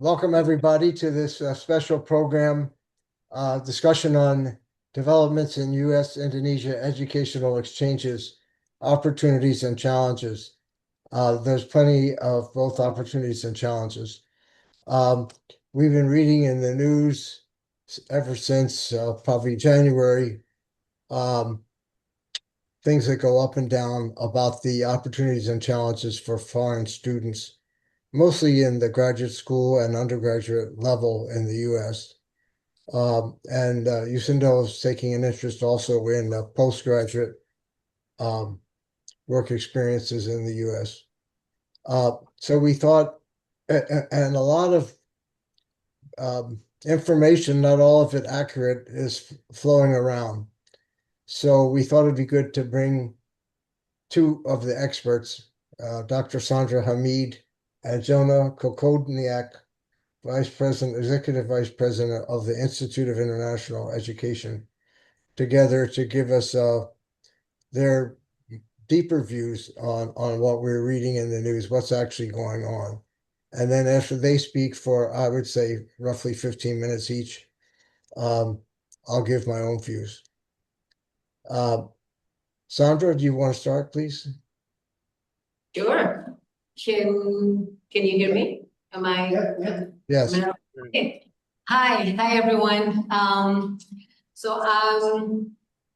Welcome everybody to this special program discussion on developments in U.S. Indonesia educational exchanges, opportunities and challenges. There's plenty of both opportunities and challenges. We've been reading in the news ever since probably January, things that go up and down about the opportunities and challenges for foreign students, mostly in the graduate school and undergraduate level in the U.S. And USINDO is taking an interest also in postgraduate work experiences in the U.S. So we thought, and a lot of information, not all of it accurate, is flowing around. So we thought it'd be good to bring two of the experts, Dr. Sandra Hamid and Jonah Kokodyniak, Executive Vice President of the Institute of International Education, together to give us their deeper views on what we're reading in the news, what's actually going on. And then after they speak for, I would say, roughly 15 minutes each, I'll give my own views. Sandra, do you want to start, please? Sure. Can you hear me? Am I? Yeah. Yes. Okay. Hi everyone.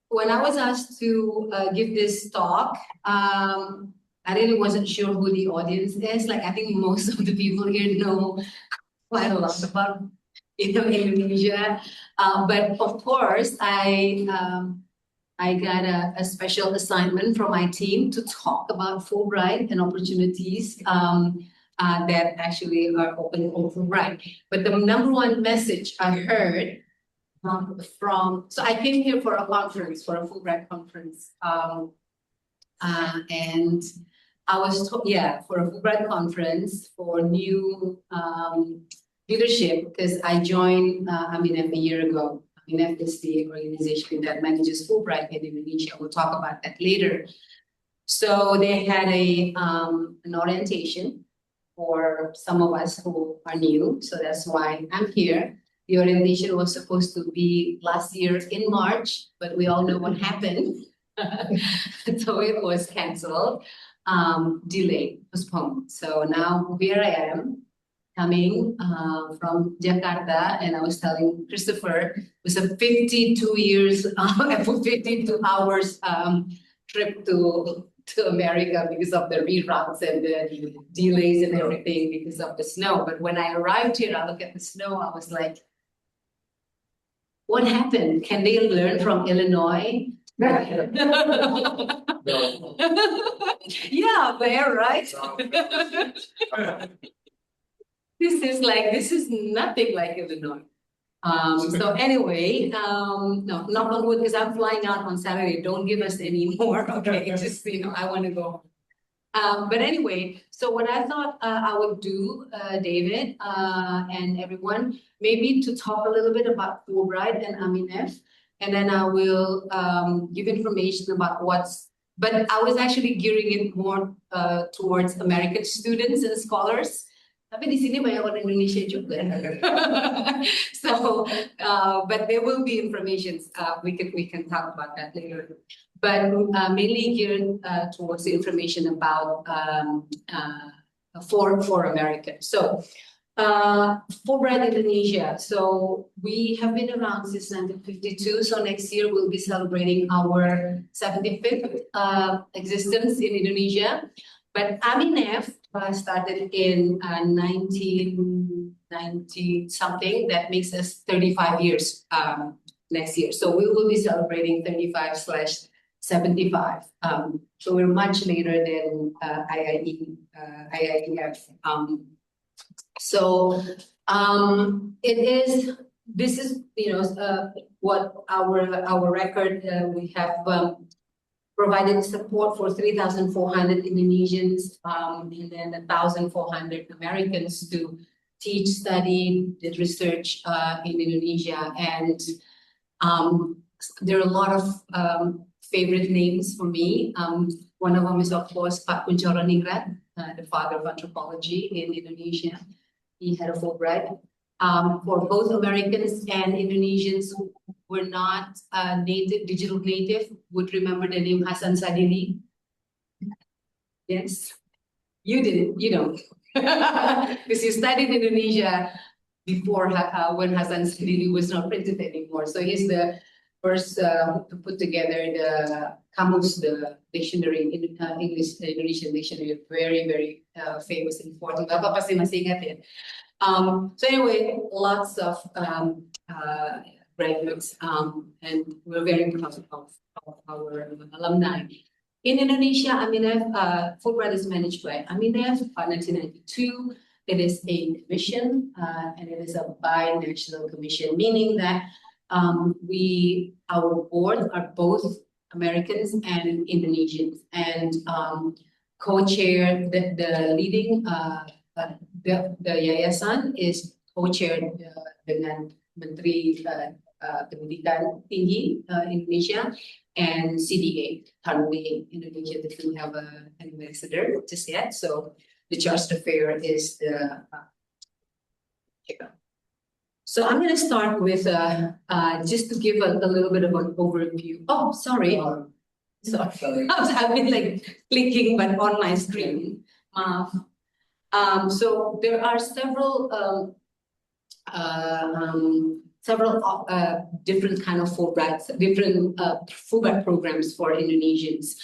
When I was asked to give this talk, I really wasn't sure who the audience is. Like, I think most of the people here know quite a lot about Indonesia, but of course I got a special assignment from my team to talk about Fulbright and opportunities that actually are open on Fulbright. But the number one message I heard so I came here for a conference, for a Fulbright conference, and I was told, for a Fulbright conference for new leadership, because I joined AMINEF a year ago. AMINEF is the organization that manages Fulbright in Indonesia. We'll talk about that later. So they had an orientation for some of us who are new. So that's why I'm here. The orientation was supposed to be last year in March, but we all know what happened. So it was canceled, delayed, postponed. So now here I am, coming from Jakarta, and I was telling Christopher, it was a 52 hours trip to America because of the reroutes and the delays and everything because of the snow. But when I arrived here, I looked at the snow, I was like, what happened? Can they learn from Illinois? Yeah, there, right? This is nothing like Illinois. So anyway, no, knock on wood, because I'm flying out on Saturday. Don't give us any more. Okay, just, I want to go. But anyway, so what I thought I would do, David and everyone, maybe to talk a little bit about Fulbright and AMINEF, and then I will give information about but I was actually gearing it more towards American students and scholars. Tapi di sini banyak orang Indonesia juga. So, but there will be information. We can talk about that later. But mainly geared towards the information about for Americans. So, Fulbright Indonesia. So we have been around since 1952. So next year we'll be celebrating our 75th existence in Indonesia. But AMINEF started in 1990 something. That makes us 35 years next year. So we will be celebrating 35/75. So we're much later than IIEF. This is what our record. We have provided support for 3,400 Indonesians and then 1,400 Americans to teach, study, did research in Indonesia. And there are a lot of favorite names for me. One of them is, of course, Pak Kuncoro Ningrat, the father of anthropology in Indonesia. he had a Fulbright. For both Americans and Indonesians who were not digital native, would remember the name Hasan Sadili. Yes, you didn't, you don't, because you studied in Indonesia before when Hasan Sadili was not printed anymore. So he's the first to put together the kamus, the dictionary, English Indonesian dictionary, very, very famous and important. Bapak pasti masih ingat ya. So anyway, lots of graduates, and we're very proud of our alumni. In Indonesia, AMINEF, Fulbright is managed by AMINEF, 1992. It is a commission, and it is a bi-national commission, meaning that our board are both Americans and Indonesians, and co-chair the leading the yayasan is co-chaired dengan Menteri Pendidikan Tinggi Indonesia and CDA. Currently, Indonesia doesn't have an ambassador just yet, so the charge d'affaires is the. So I'm going to start with just to give a little bit of an overview. Oh, sorry. Sorry. I've been like clicking, but on my screen. So there are several different kind of different Fulbright programs for Indonesians,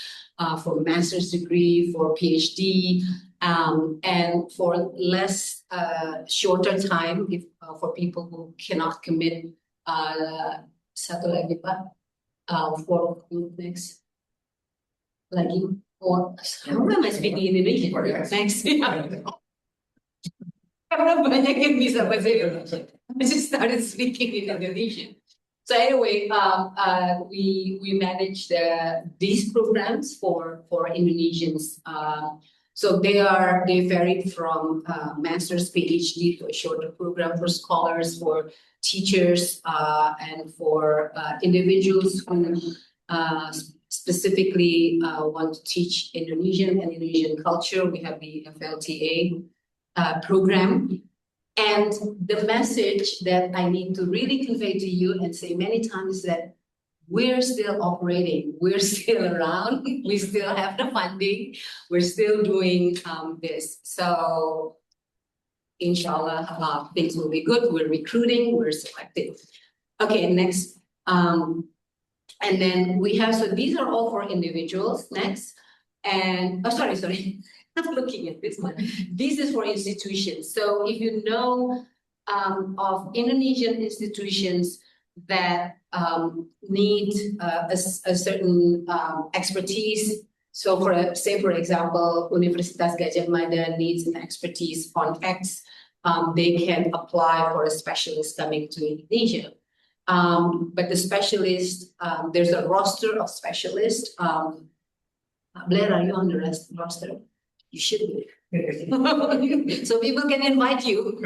for master's degree, for PhD, and for less shorter time for people who cannot commit. Satu lagi Pak, for next lagi. Or how am I speaking in Indonesian? Next. Karena banyak yang bisa bahasa Indonesia. I just started speaking in Indonesian. So anyway, we manage these programs for Indonesians. So they vary from master's, PhD to a shorter program for scholars, for teachers, and for individuals who specifically want to teach Indonesian and Indonesian culture. We have the FLTA program. And the message that I need to really convey to you and say many times that we're still operating, we're still around, we still have the funding, we're still doing this. So inshallah, things will be good. We're recruiting, we're selecting. Okay, next. And then we have, so these are all for individuals. Next. And, oh, sorry. I'm looking at this one. This is for institutions. So if you know of Indonesian institutions that need a certain expertise. So for example, Universitas Gadjah Mada needs an expertise on X, they can apply for a specialist coming to Indonesia. But the specialist, there's a roster of specialists. Blair, are you on the roster? You should be. So people can invite you.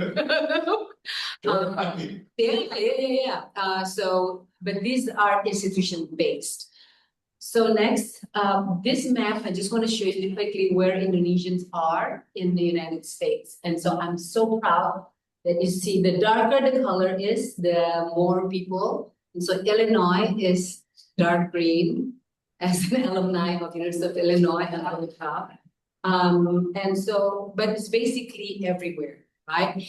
Yeah. So, but these are institution-based. So next, this map, I just want to show you quickly where Indonesians are in the United States. And so I'm so proud that you see the darker the color is, the more people. And so Illinois is dark green as an alumni of University of Illinois and at the top. And so, but it's basically everywhere, right?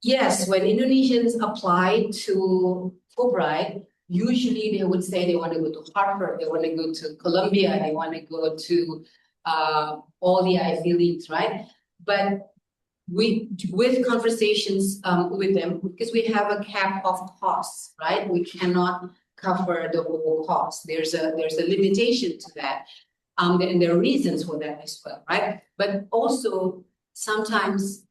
Yes, when Indonesians apply to Fulbright, usually they would say they want to go to Harvard, they want to go to Columbia, they want to go to all the Ivy Leagues, right? But with conversations with them, because we have a cap of costs, right? We cannot cover the whole cost. There's a limitation to that. And there are reasons for that as well, right? But also sometimes,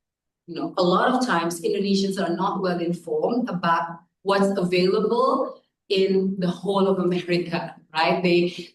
a lot of times Indonesians are not well informed about what's available in the whole of America, right? They,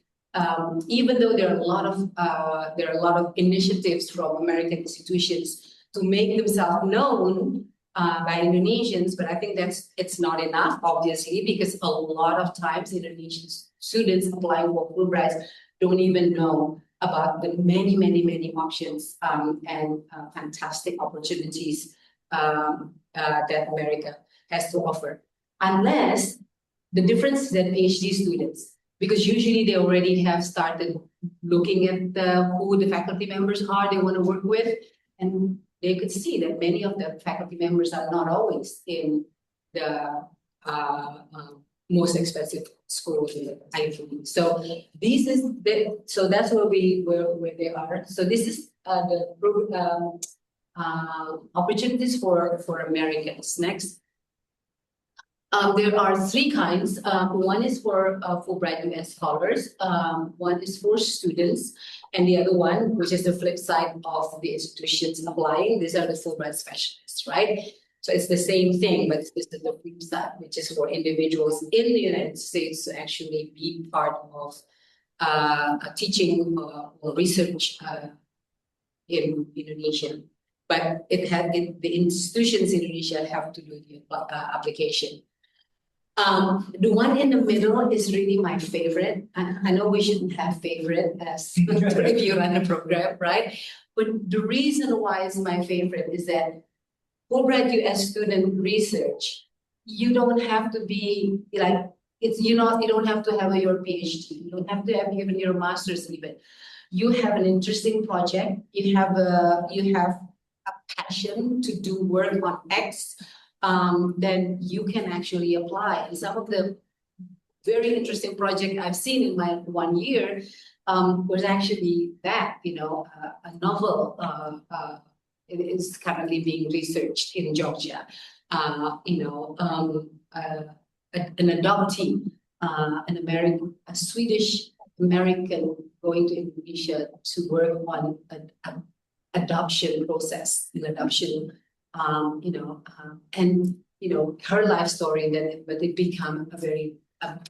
even though there are a lot of initiatives from American institutions to make themselves known by Indonesians, but I think it's not enough, obviously, because a lot of times Indonesian students applying for Fulbright don't even know about the many options and fantastic opportunities that America has to offer, unless the difference is that PhD students, because usually they already have started looking at who the faculty members are they want to work with, and they could see that many of the faculty members are not always in the most expensive schools in the Ivy. So so that's where they are. So this is the opportunities for Americans. Next. There are three kinds. One is for Fulbright U.S scholars. One is for students, and the other one, which is the flip side of the institutions applying, these are the Fulbright specialists, right? So it's the same thing, but this is the flip side, which is for individuals in the United States to actually be part of teaching or research in Indonesia. But the institutions in Indonesia have to do the application. The one in the middle is really my favorite. I know we shouldn't have favorite as if you run a program, right? But the reason why it's my favorite is that Fulbright U.S student research, you don't have to be like, you don't have to have your PhD. You don't have to have even your master's even. You have an interesting project. You have a passion to do work on X. Then you can actually apply. And some of the very interesting projects I've seen in my 1 year was actually that, a novel it is currently being researched in Georgia. An adoptee, a Swedish American going to Indonesia to work on an adoption process, an adoption. Her life story, but it become a very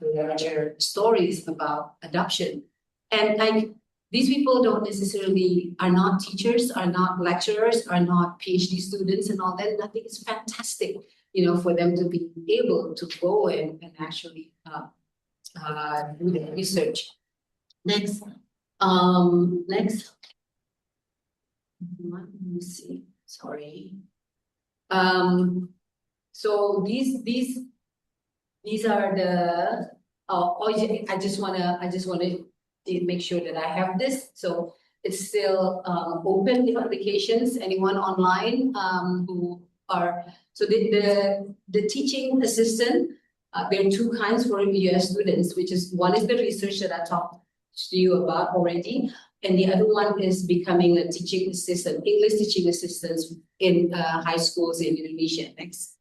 larger stories about adoption. And like these people are not teachers, are not lecturers, are not PhD students and all that. And I think it's fantastic, for them to be able to go and actually do their research. Next. Next. Let me see. Sorry. So these are the I just wanna make sure that I have this. So it's still open, the applications. Anyone online who are the teaching assistant. There are two kinds for U.S. students, which is one is the research that I talked to you about already. And the other one is becoming a teaching assistant, English teaching assistants in high schools in Indonesia. Next.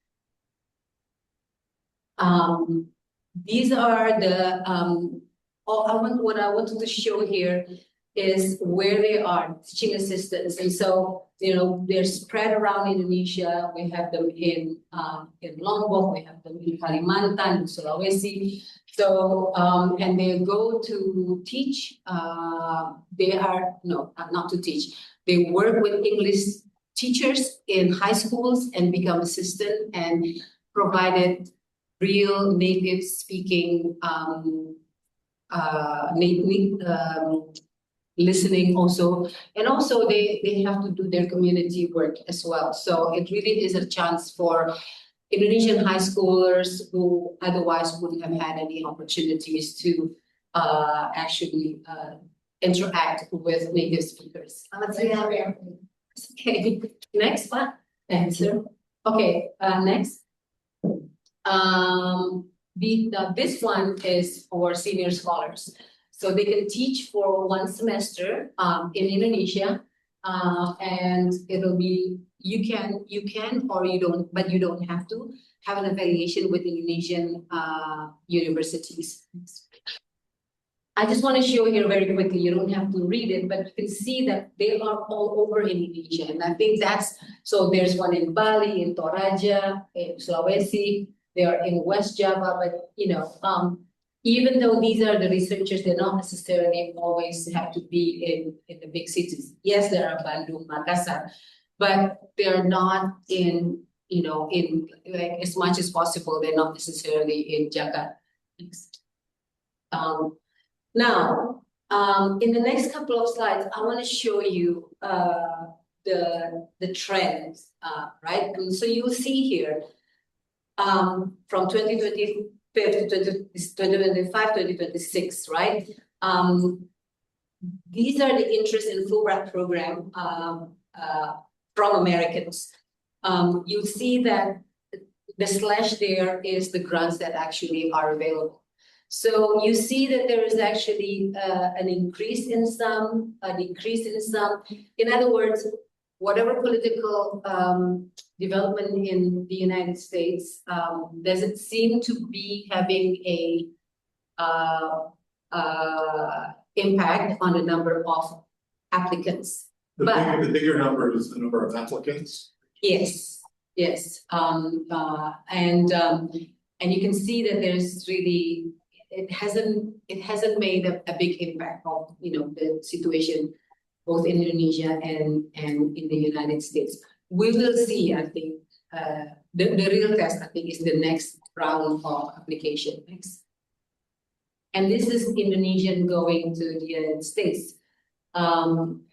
These are the, what I wanted to show here is where they are, teaching assistants. And so, they're spread around Indonesia. We have them in Lombok, we have them in Kalimantan, in Sulawesi. So, and they go to teach, not to teach. They work with English teachers in high schools and become assistant and provided real native speaking, listening also. And also they have to do their community work as well. So it really is a chance for Indonesian high schoolers who otherwise wouldn't have had any opportunities to actually interact with native speakers. Okay, next one. Answer. Okay, next. This one is for senior scholars. So they can teach for 1 semester in Indonesia, and it'll be you can or you don't, but you don't have to have an affiliation with Indonesian universities. I just want to show here very quickly. You don't have to read it, but you can see that they are all over Indonesia, and I think so. There's one in Bali, in Toraja, in Sulawesi. They are in West Java, but even though these are the researchers, they're not necessarily always have to be in the big cities. Yes, there are Bandung, Makassar, but they're not in like, as much as possible, they're not necessarily in Jakarta. Now, in the next couple of slides, I want to show you the trends, right? And so you'll see here from 2025 to 2026, right? These are the interest in Fulbright program from Americans. You'll see that the slash there is the grants that actually are available. So you see that there is actually an increase in some, a decrease in some. In other words, whatever political development in the United States doesn't seem to be having a impact on the number of applicants. The bigger number is the number of applicants. Yes, yes, and you can see that there's really it hasn't made a big impact of the situation both in Indonesia and in the United States. We will see. I think the real test I think is the next round of application next. And this is Indonesian going to the United States.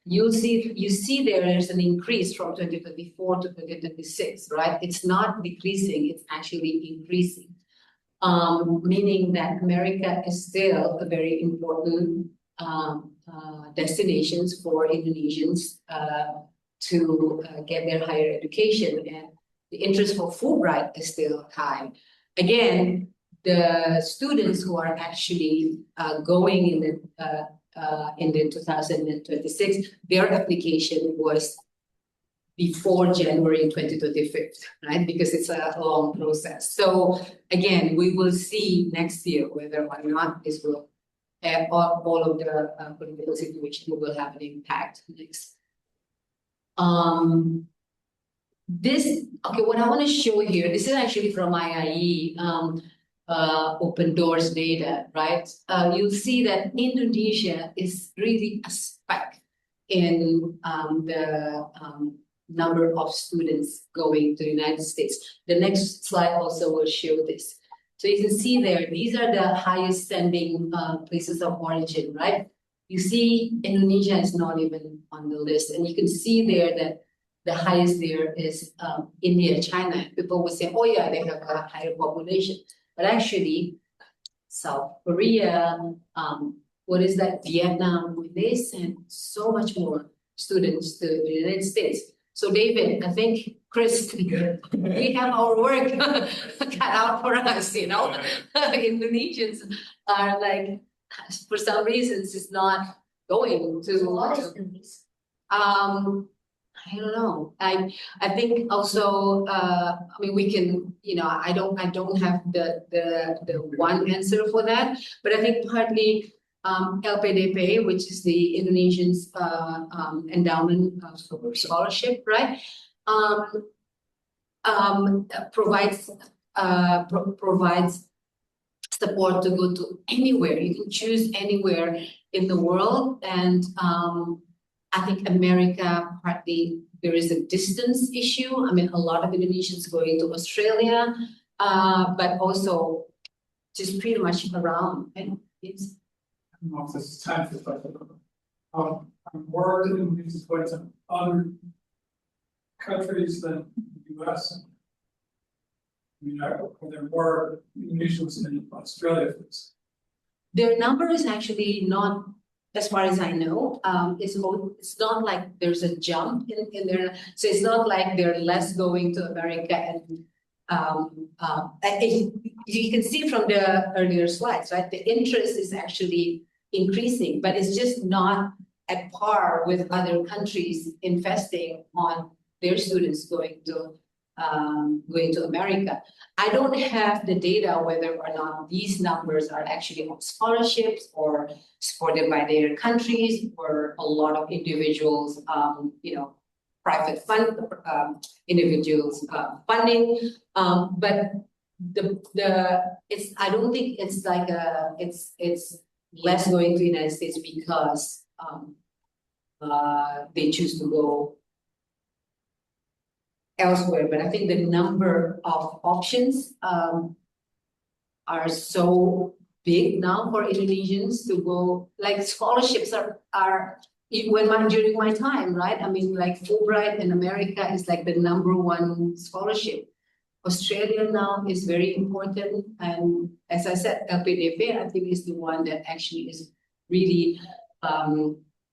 You see there's an increase from 2024 to 2026, right? It's not decreasing, it's actually increasing. Meaning that America is still a very important destinations for Indonesians to get their higher education, and the interest for Fulbright is still high. Again, the students who are actually going in the 2026, their application was before January 2025, right? Because it's a long process. So again, we will see next year whether or not this will, all of the political situation will have an impact next. What I want to show here, this is actually from IIE, Open Doors data, right? You'll see that Indonesia is really a spike in the number of students going to the United States. The next slide also will show this. So you can see there, these are the highest sending places of origin, right? You see Indonesia is not even on the list. And you can see there that the highest there is India, China. People would say, oh yeah, they have a higher population. But actually, South Korea, what is that, Vietnam, they send so much more students to the United States. So David, I think, Chris, we have our work cut out for us, Indonesians are like, for some reasons, it's not going to. So what is the reason? I don't know. I think also, we can, I don't have the one answer for that, but I think partly LPDP, which is the Indonesians endowment for scholarship, right? Provides support to go to anywhere. You can choose anywhere in the world, and I think America, partly there is a distance issue. I mean, a lot of Indonesians going to Australia, but also just pretty much around. And it's. I don't know if this is time for this, but more Indonesians going to other countries than the U.S. I mean, are there more Indonesians in Australia? Their number is actually not, as far as I know, it's not like there's a jump in there. So it's not like they're less going to America. And you can see from the earlier slides, right? The interest is actually increasing, but it's just not at par with other countries investing on their students going to America. I don't have the data whether or not these numbers are actually on scholarships or supported by their countries or a lot of individuals, private fund individuals funding. But I don't think it's like it's less going to the United States because they choose to go elsewhere. But I think the number of options are so big now for Indonesians to go. Like scholarships are during my time, right? I mean, like Fulbright in America is like the #1 scholarship. Australia now is very important, and as I said, LPDP I think is the one that actually is really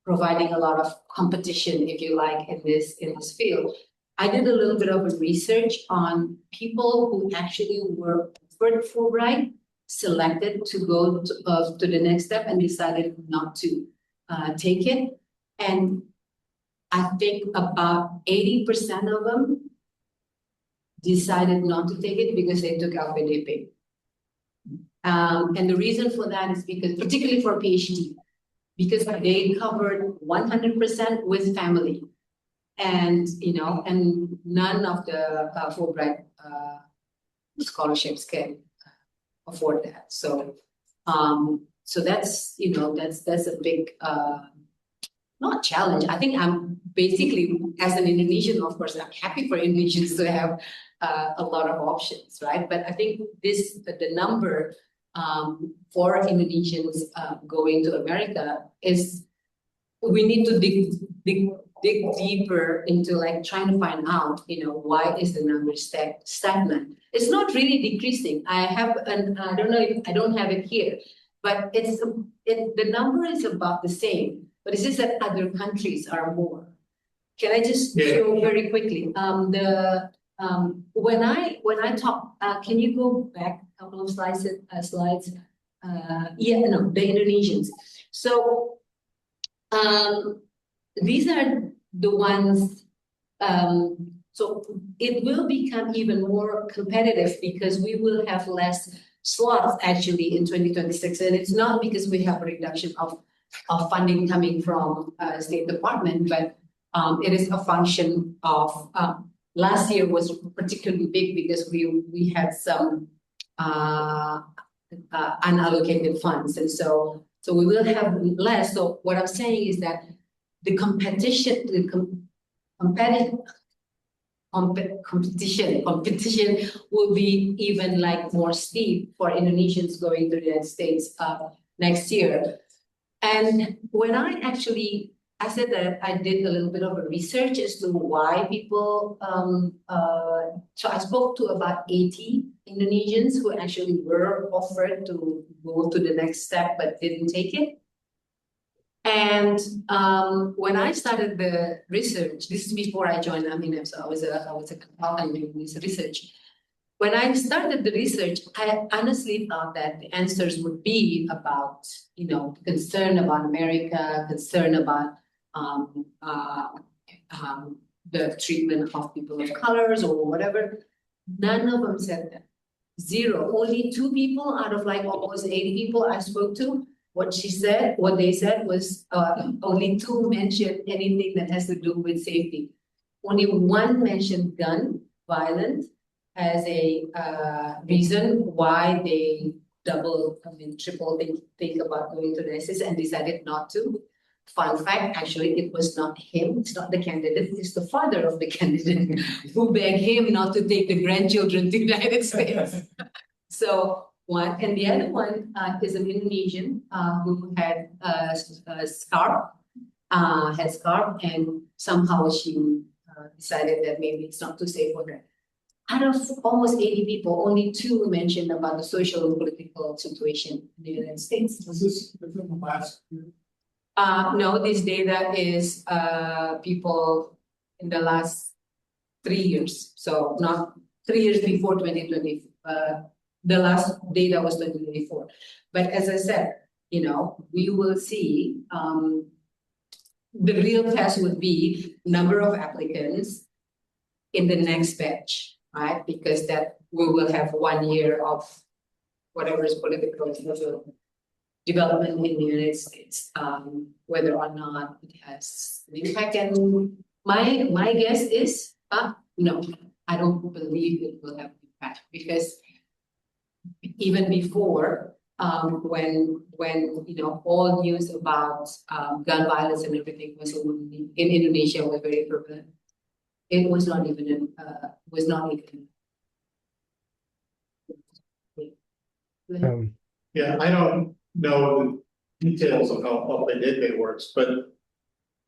providing a lot of competition, if you like, in this field. I did a little bit of research on people who actually were offered Fulbright, selected to go to the next step, and decided not to take it. And I think about 80% of them decided not to take it because they took LPDP. And the reason for that is because, particularly for PhD, because they covered 100% with family. And, and none of the Fulbright scholarships can afford that. So, so that's, that's a big, not challenge. I think I'm basically, as an Indonesian, of course, I'm happy for Indonesians to have a lot of options, right? But I think the number for Indonesians going to America is, we need to dig deeper into like trying to find out, why is the number stagnant? It's not really decreasing. I don't know if I don't have it here, but the number is about the same. But it's just that other countries are more. Can I just show very quickly? When I talk, can you go back a couple of slides? Yeah, no, the Indonesians. So these are the ones. So it will become even more competitive because we will have less slots actually in 2026, and it's not because we have a reduction of funding coming from State Department, but it is a function of last year was particularly big because we had some unallocated funds, and so we will have less. So what I'm saying is that the competition will be even like more steep for Indonesians going to the United States next year. And when I said that I did a little bit of a research as to why people, so I spoke to about 80 Indonesians who actually were offered to go to the next step but didn't take it. And when I started the research, this is before I joined AMINEF, so I was a consultant doing this research. When I started the research, I honestly thought that the answers would be about, concern about America, concern about the treatment of people of colors or whatever. None of them said that. Zero. Only 2 people out of like almost 80 people I spoke to. What they said was only 2 mentioned anything that has to do with safety. Only 1 mentioned gun violence as a reason why they triple think about going to the ISIS and decided not to. Fun fact, actually, it was not him. It's not the candidate. It's the father of the candidate who begged him not to take the grandchildren to the United States. So one, and the other one is an Indonesian who had a scarf, and somehow she decided that maybe it's not too safe for her. Out of almost 80 people, only 2 mentioned about the social and political situation in the United States. Was this within the last year? No, this data is people in the last 3 years. So not 3 years before 2020. The last data was 2024. But as I said, we will see the real test would be number of applicants in the next batch, right? Because that we will have 1 year of whatever is political and social development in the United States, whether or not it has an impact. And my guess is, no, I don't believe it will have impact because even before, when all news about gun violence and everything was in Indonesia was very prevalent, it was not even Yeah, I don't know the details of how updated it works, but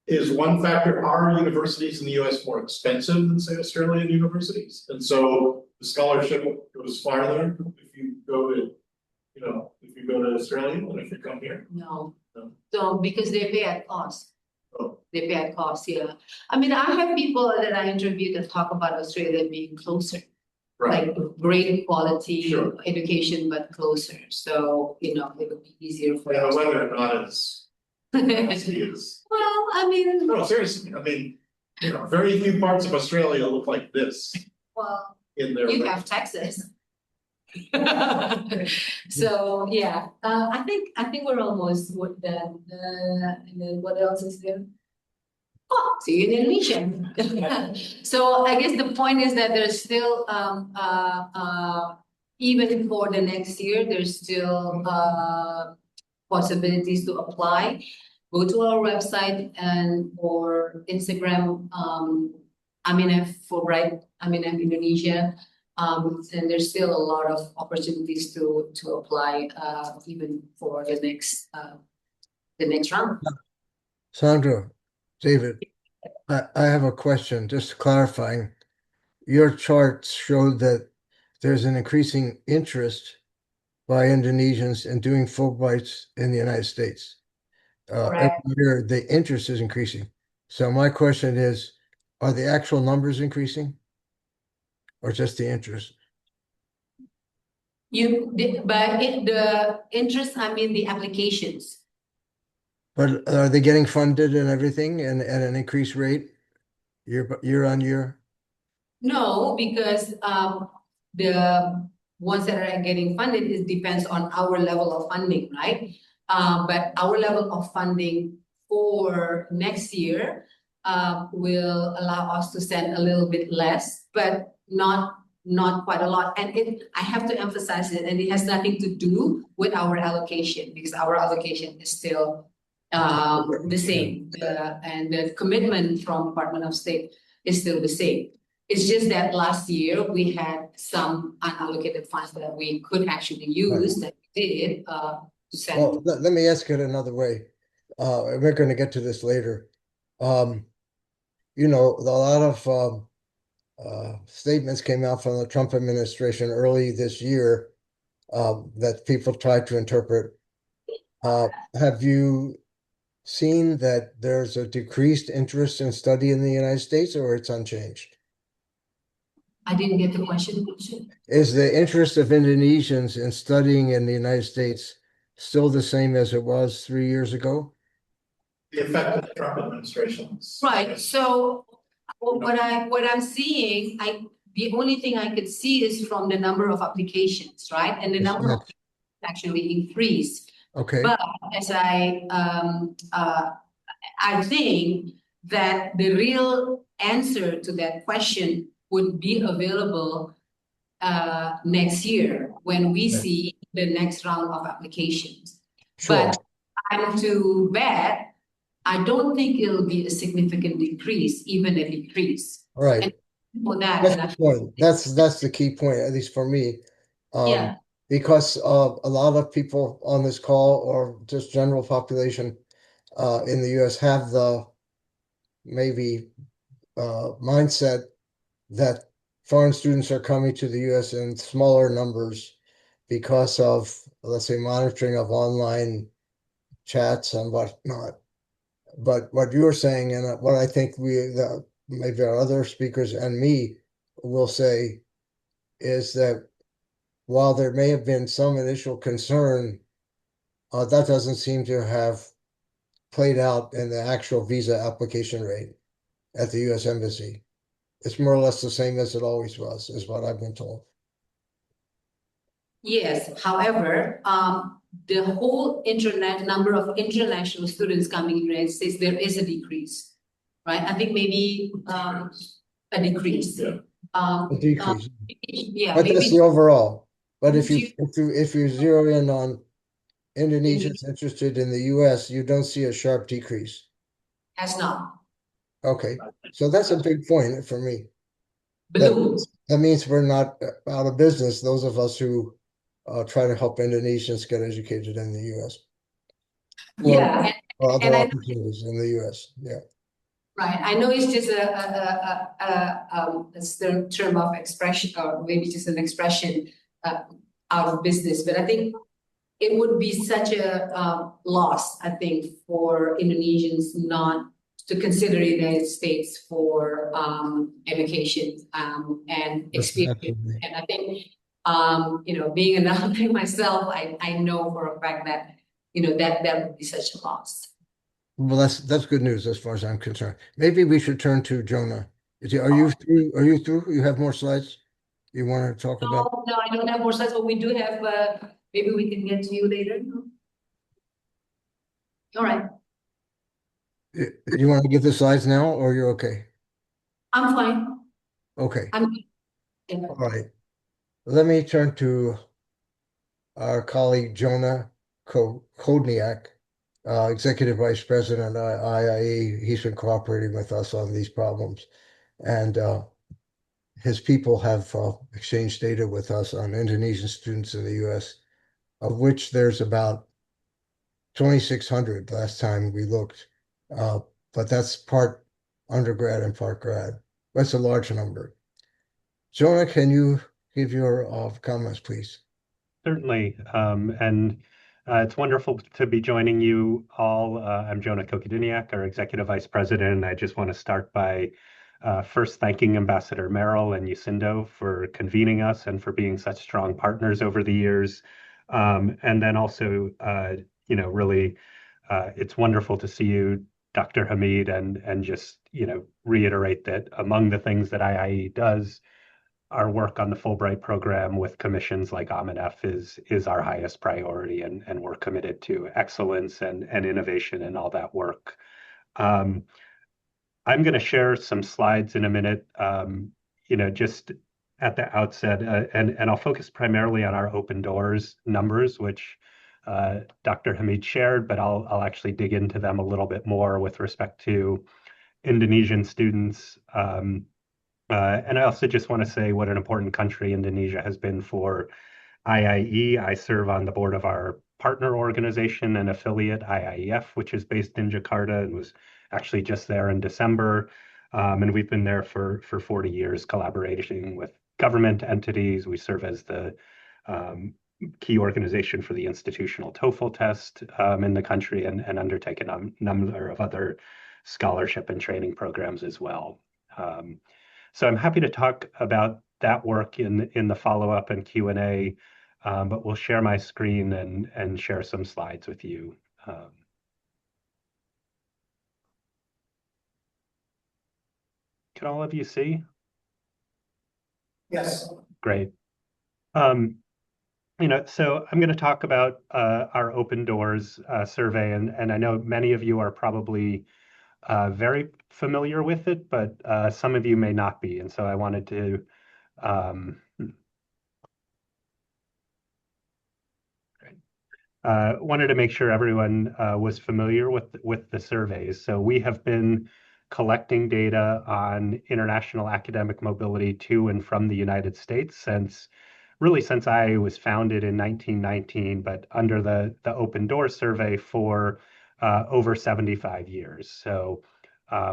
is one factor. Are universities in the US more expensive than, say, Australian universities? And so the scholarship goes farther if you go to, if you go to Australia than if you come here? No. No. So, because they pay at cost. Oh. They pay at cost, yeah. I mean, I have people that I interviewed that talk about Australia being closer. Right, Like great quality Sure. education, but closer. So, it would be easier for yeah, us. whether or not it's nasty is. Well, I mean, No, seriously, I mean, very few parts of Australia look like this well, in their. you have Texas. So, yeah, I think we're almost done. And then what else is there? Oh, see you in Indonesia. So I guess the point is that there's still, even for the next year, there's still possibilities to apply. Go to our website and or Instagram, AMINEF Fulbright, AMINEF Indonesia. And there's still a lot of opportunities to apply, even for the next round. Sandra, David, I have a question, just clarifying. Your charts showed that there's an increasing interest by Indonesians in doing Fulbrights in the United States. Correct. Every year, the interest is increasing. So my question is, are the actual numbers increasing? Or just the interest? The interest, I mean, the applications. But are they getting funded and everything and at an increased rate year on year? No, because the ones that are getting funded depends on our level of funding, right? But our level of funding for next year will allow us to send a little bit less, but not quite a lot. And I have to emphasize it, and it has nothing to do with our allocation, because our allocation is still the same. And the commitment from Department of State is still the same. It's just that last year we had some unallocated funds that we could actually use that we did to send. Well, let me ask it another way. We're going to get to this later. A lot of statements came out from the Trump administration early this year that people tried to interpret. Have you seen that there's a decreased interest in study in the United States, or it's unchanged? I didn't get the question. Is the interest of Indonesians in studying in the United States still the same as it was 3 years ago? The effect of the Trump administration. Right. So what I'm seeing, the only thing I could see is from the number of applications, right? And the number of actually increased. Okay. But as I think that the real answer to that question would be available next year when we see the next round of applications. Sure. But I'm to bet I don't think it'll be a significant decrease, even a decrease. Right. And for that, That's the point. That's the key point, at least for me. Yeah. Because a lot of people on this call or just general population in the US have the maybe mindset that foreign students are coming to the US in smaller numbers because of, let's say, monitoring of online chats and whatnot. But what you're saying, and what I think maybe our other speakers and me will say, is that while there may have been some initial concern, that doesn't seem to have played out in the actual visa application rate at the U.S. Embassy. It's more or less the same as it always was, is what I've been told. Yes, however, the whole number of international students coming in the United States, there is a decrease, right? I think maybe a decrease. Yeah. A decrease. Yeah, But maybe that's the overall. But if you zero in on Indonesians interested in the US, you don't see a sharp decrease. has not. Okay, so that's a big point for me. Balloons. That means we're not out of business, those of us who try to help Indonesians get educated in the US. Yeah, or other And I, opportunities in the US. Yeah. right, I know it's just a term of expression, or maybe just an expression uh, out of business, but I think it would be such a loss, I think, for Indonesians not to consider the United States for education and experience. Absolutely. And I think, being an alumni myself, I know for a fact that, that would be such a loss. Well, that's good news as far as I'm concerned. Maybe we should turn to Jonah. Are you through? Are you through? You have more slides you want to talk about? No, I don't have more slides, but we do have, maybe we can get to you later. No? All right, You want to give the slides now, or you're okay? I'm fine. Okay. I'm. All right. Let me turn to our colleague Jonah Kokodyniak, Executive Vice President at IIE. He's been cooperating with us on these problems, and his people have exchanged data with us on Indonesian students in the U.S., of which there's about 2,600 last time we looked. Uh, but that's part undergrad and part grad. That's a large number. Jonah, can you give your comments, please? Certainly. And it's wonderful to be joining you all. I'm Jonah Kokodyniak, our Executive Vice President. I just want to start by first thanking Ambassador Merrill and USINDO for convening us and for being such strong partners over the years. And then also, really, it's wonderful to see you, Dr. Hamid, and just, reiterate that among the things that IIE does, our work on the Fulbright program with commissions like AMINEF is our highest priority, and we're committed to excellence and innovation and all that work. I'm going to share some slides in a minute, just at the outset, and I'll focus primarily on our open doors numbers, which Dr. Hamid shared, but I'll actually dig into them a little bit more with respect to Indonesian students. And I also just want to say what an important country Indonesia has been for IIE. I serve on the board of our partner organization and affiliate, IIEF, which is based in Jakarta and was actually just there in December. And we've been there for 40 years, collaborating with government entities. We serve as the key organization for the institutional TOEFL test in the country, and undertake a number of other scholarship and training programs as well. So I'm happy to talk about that work in the follow-up and Q&A, but we'll share my screen and share some slides with you. Can all of you see? Yes. Great. So I'm going to talk about our Open Doors survey, and I know many of you are probably very familiar with it, but some of you may not be. And so I wanted to make sure everyone was familiar with the surveys. So we have been collecting data on international academic mobility to and from the United States since I was founded in 1919, but under the Open Doors survey for over 75 years. So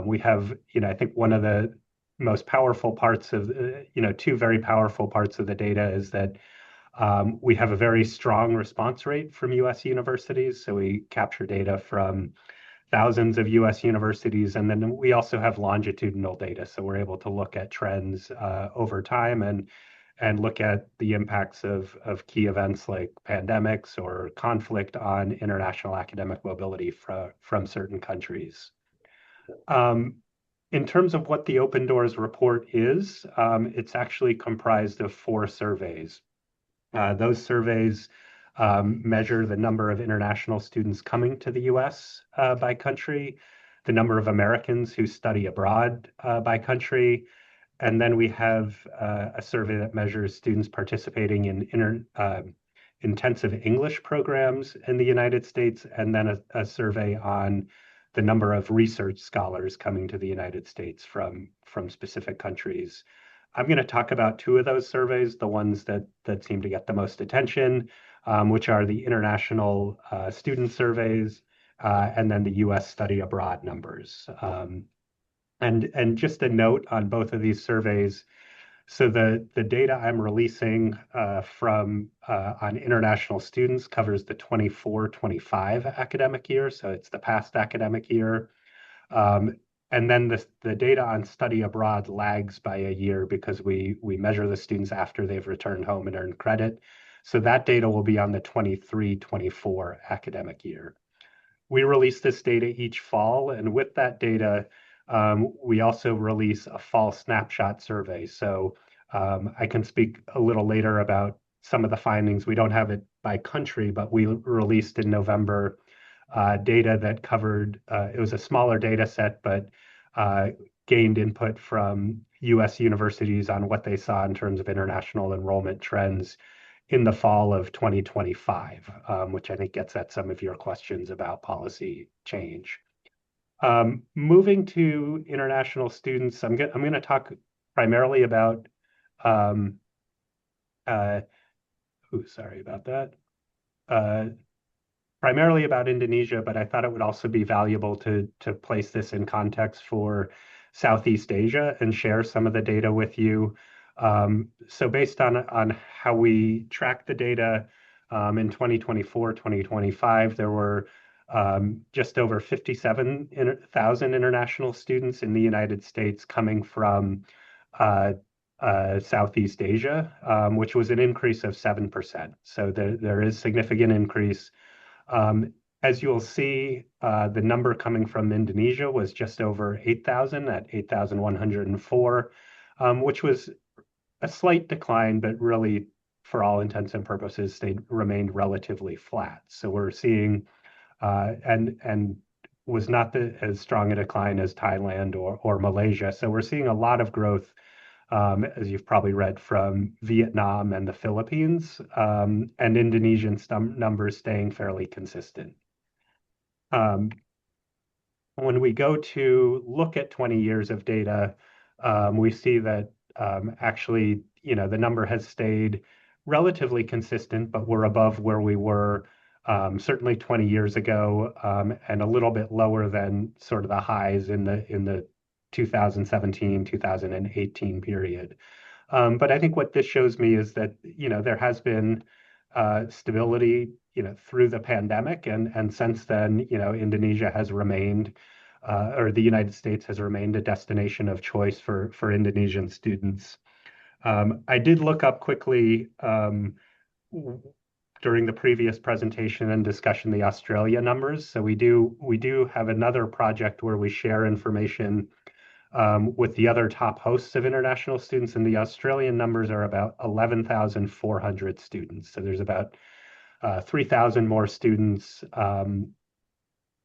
we have, I think one of the most powerful parts of, two very powerful parts of the data is that we have a very strong response rate from U.S. universities. So we capture data from thousands of U.S. universities, and then we also have longitudinal data. So we're able to look at trends over time and look at the impacts of key events like pandemics or conflict on international academic mobility from certain countries. In terms of what the Open Doors report is, it's actually comprised of 4 surveys. Those surveys measure the number of international students coming to the U.S. By country, the number of Americans who study abroad by country, and then we have a survey that measures students participating in intensive English programs in the United States, and then a survey on the number of research scholars coming to the United States from specific countries. I'm going to talk about 2 of those surveys, the ones that seem to get the most attention, which are the international student surveys, and then the U.S. study abroad numbers. And just a note on both of these surveys. So the data I'm releasing from on international students covers the 24-25 academic year, so it's the past academic year. And then the data on study abroad lags by a year because we measure the students after they've returned home and earned credit. So that data will be on the 23-24 academic year. We release this data each fall, and with that data, we also release a fall snapshot survey. So I can speak a little later about some of the findings. We don't have it by country, but we released in November data that covered, it was a smaller data set, but gained input from U.S. universities on what they saw in terms of international enrollment trends in the fall of 2025, which I think gets at some of your questions about policy change. Moving to international students, I'm going to talk primarily about, sorry about that. Primarily about Indonesia, but I thought it would also be valuable to place this in context for Southeast Asia and share some of the data with you. So based on how we track the data in 2024, 2025, there were just over 57,000 international students in the United States coming from Southeast Asia, which was an increase of 7%. So there is significant increase. As you'll see, the number coming from Indonesia was just over 8,000 at 8,104, which was a slight decline, but really, for all intents and purposes, remained relatively flat. So we're seeing, and was not as strong a decline as Thailand or Malaysia. So we're seeing a lot of growth, as you've probably read, from Vietnam and the Philippines, and Indonesian numbers staying fairly consistent. When we go to look at 20 years of data, we see that actually, the number has stayed relatively consistent, but we're above where we were certainly 20 years ago, and a little bit lower than sort of the highs in the 2017, 2018 period. But I think what this shows me is that, there has been stability, through the pandemic, and since then, Indonesia has remained, or the United States has remained a destination of choice for Indonesian students. I did look up quickly during the previous presentation and discussion the Australia numbers. So we do have another project where we share information with the other top hosts of international students, and the Australian numbers are about 11,400 students. So there's about 3,000 more students,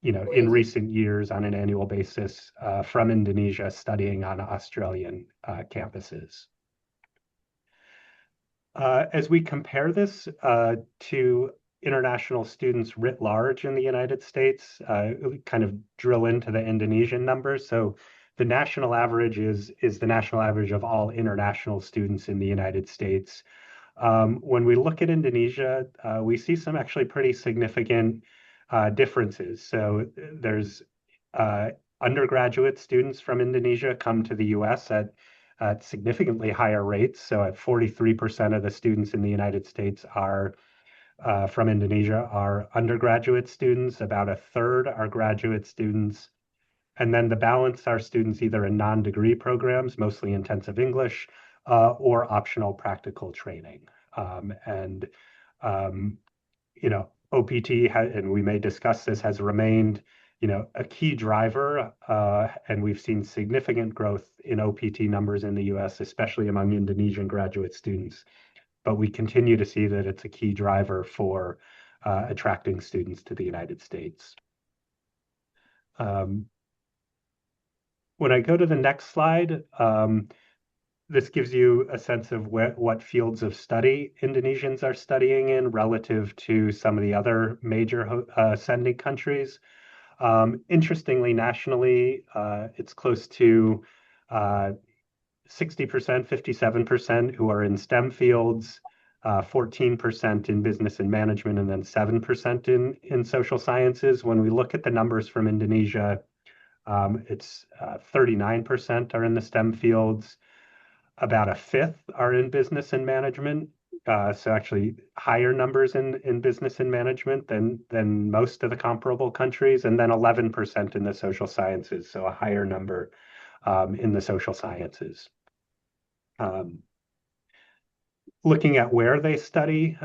in recent years on an annual basis from Indonesia studying on Australian campuses. As we compare this to international students writ large in the United States, we kind of drill into the Indonesian numbers. So the national average is the national average of all international students in the United States. When we look at Indonesia, we see some actually pretty significant differences. So there's undergraduate students from Indonesia come to the U.S. at significantly higher rates. So at 43% of the students in the United States are from Indonesia are undergraduate students, about a third are graduate students. And then the balance are students either in non-degree programs, mostly intensive English, or optional practical training. OPT, and we may discuss this, has remained, a key driver, and we've seen significant growth in OPT numbers in the U.S., especially among Indonesian graduate students. But we continue to see that it's a key driver for attracting students to the United States. When I go to the next slide, this gives you a sense of what fields of study Indonesians are studying in relative to some of the other major sending countries. Interestingly, nationally, it's close to 60%, 57% who are in STEM fields, 14% in business and management, and then 7% in social sciences. When we look at the numbers from Indonesia, it's 39% are in the STEM fields, about a fifth are in business and management. So actually higher numbers in business and management than most of the comparable countries, and then 11% in the social sciences, so a higher number in the social sciences. Looking at where they study,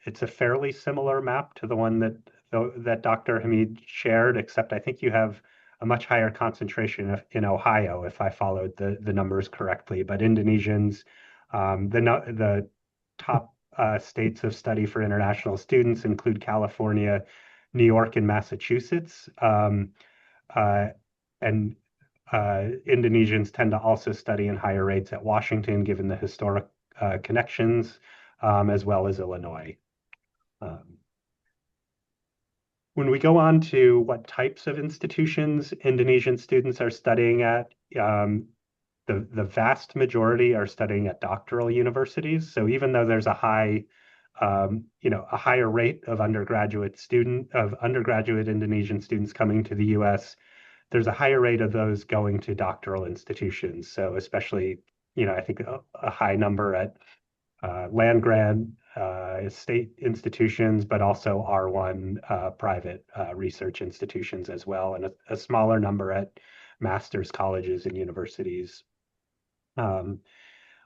it's a fairly similar map to the one that Dr. Hamid shared, except I think you have a much higher concentration in Ohio, if I followed the numbers correctly. But Indonesians, the top states of study for international students include California, New York, and Massachusetts. And Indonesians tend to also study in higher rates at Washington, given the historic connections, as well as Illinois. When we go on to what types of institutions Indonesian students are studying at, the vast majority are studying at doctoral universities. So even though there's a higher rate of undergraduate Indonesian students coming to the U.S., there's a higher rate of those going to doctoral institutions. So especially, I think a high number at land grant state institutions, but also R1 private research institutions as well, and a smaller number at master's colleges and universities.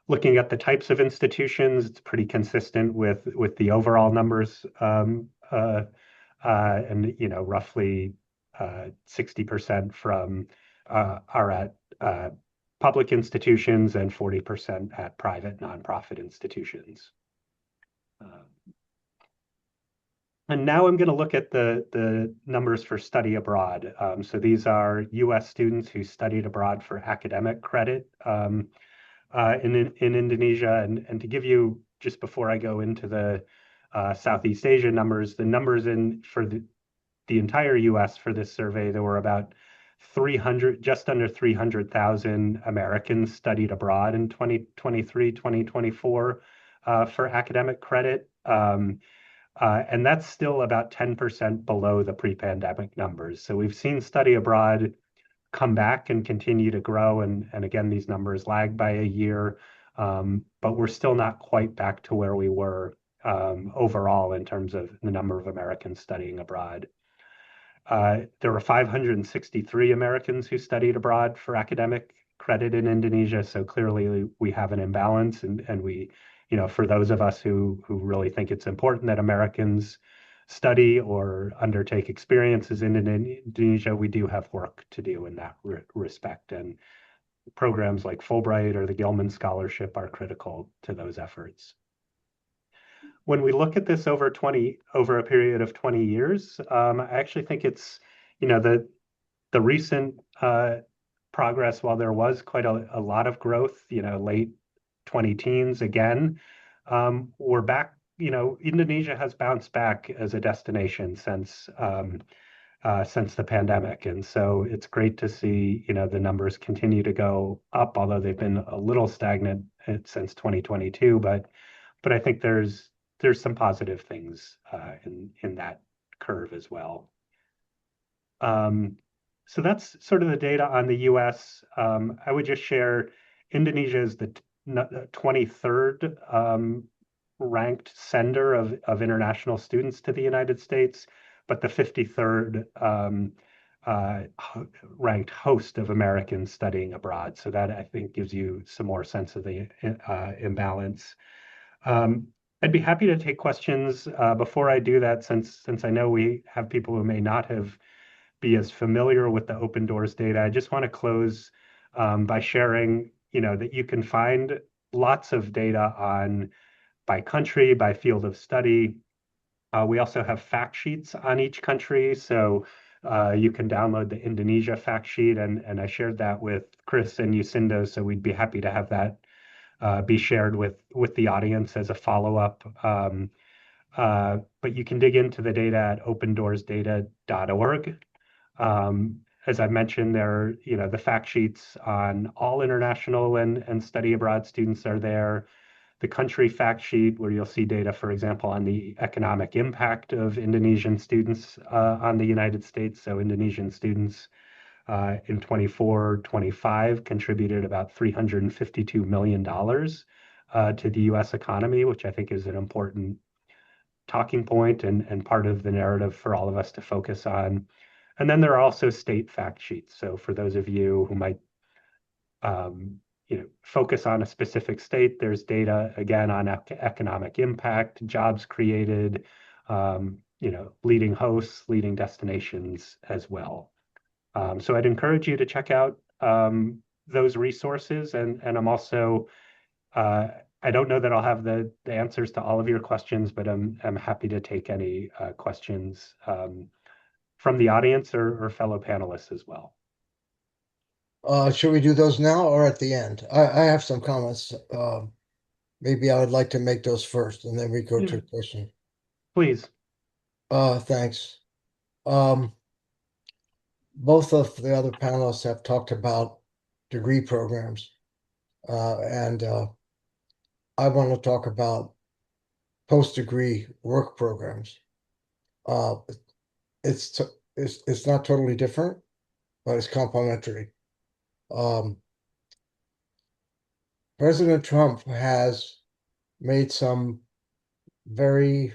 Looking at the types of institutions, it's pretty consistent with the overall numbers, and roughly 60% are at public institutions and 40% at private nonprofit institutions. And now I'm going to look at the numbers for study abroad. So these are U.S. students who studied abroad for academic credit in Indonesia. And to give you, just before I go into the Southeast Asia numbers, the numbers for the entire U.S. for this survey, there were about just under 300,000 Americans studied abroad in 2023, 2024 for academic credit. And that's still about 10% below the pre-pandemic numbers. So we've seen study abroad come back and continue to grow. And again, these numbers lag by a year, but we're still not quite back to where we were overall in terms of the number of Americans studying abroad. There were 563 Americans who studied abroad for academic credit in Indonesia. So clearly we have an imbalance, and we, for those of us who really think it's important that Americans study or undertake experiences in Indonesia, we do have work to do in that respect. And programs like Fulbright or the Gilman Scholarship are critical to those efforts. When we look at this over a period of 20 years, I actually think it's, the recent progress, while there was quite a lot of growth, late 20-teens again, we're back, Indonesia has bounced back as a destination since the pandemic. And so it's great to see, the numbers continue to go up, although they've been a little stagnant since 2022. But I think there's some positive things in that curve as well. So that's sort of the data on the U.S. I would just share Indonesia is the 23rd ranked sender of international students to the United States, but the 53rd ranked host of Americans studying abroad. So that, I think, gives you some more sense of the imbalance. I'd be happy to take questions. Before I do that, since I know we have people who may not be as familiar with the Open Doors data, I just want to close by sharing, that you can find lots of data by country, by field of study. We also have fact sheets on each country, so you can download the Indonesia fact sheet, and I shared that with Chris and USINDO, so we'd be happy to have that be shared with the audience as a follow-up. But you can dig into the data at opendoorsdata.org. As I mentioned, there, the fact sheets on all international and study abroad students are there. the country fact sheet, where you'll see data, for example, on the economic impact of Indonesian students on the United States. So Indonesian students in 24-25 contributed about $352 million to the U.S. economy, which I think is an important talking point and part of the narrative for all of us to focus on. And then there are also state fact sheets. So for those of you who might focus on a specific state, there's data again on economic impact, jobs created, leading hosts, leading destinations as well. So I'd encourage you to check out those resources, and I'm also I don't know that I'll have the answers to all of your questions, but I'm happy to take any questions from the audience or fellow panelists as well. Should we do those now or at the end? I have some comments. Maybe I would like to make those first, and then we go to questions. Please. Thanks. Both of the other panelists have talked about degree programs, and I want to talk about post-degree work programs. It's not totally different, but it's complementary. President Trump has made some very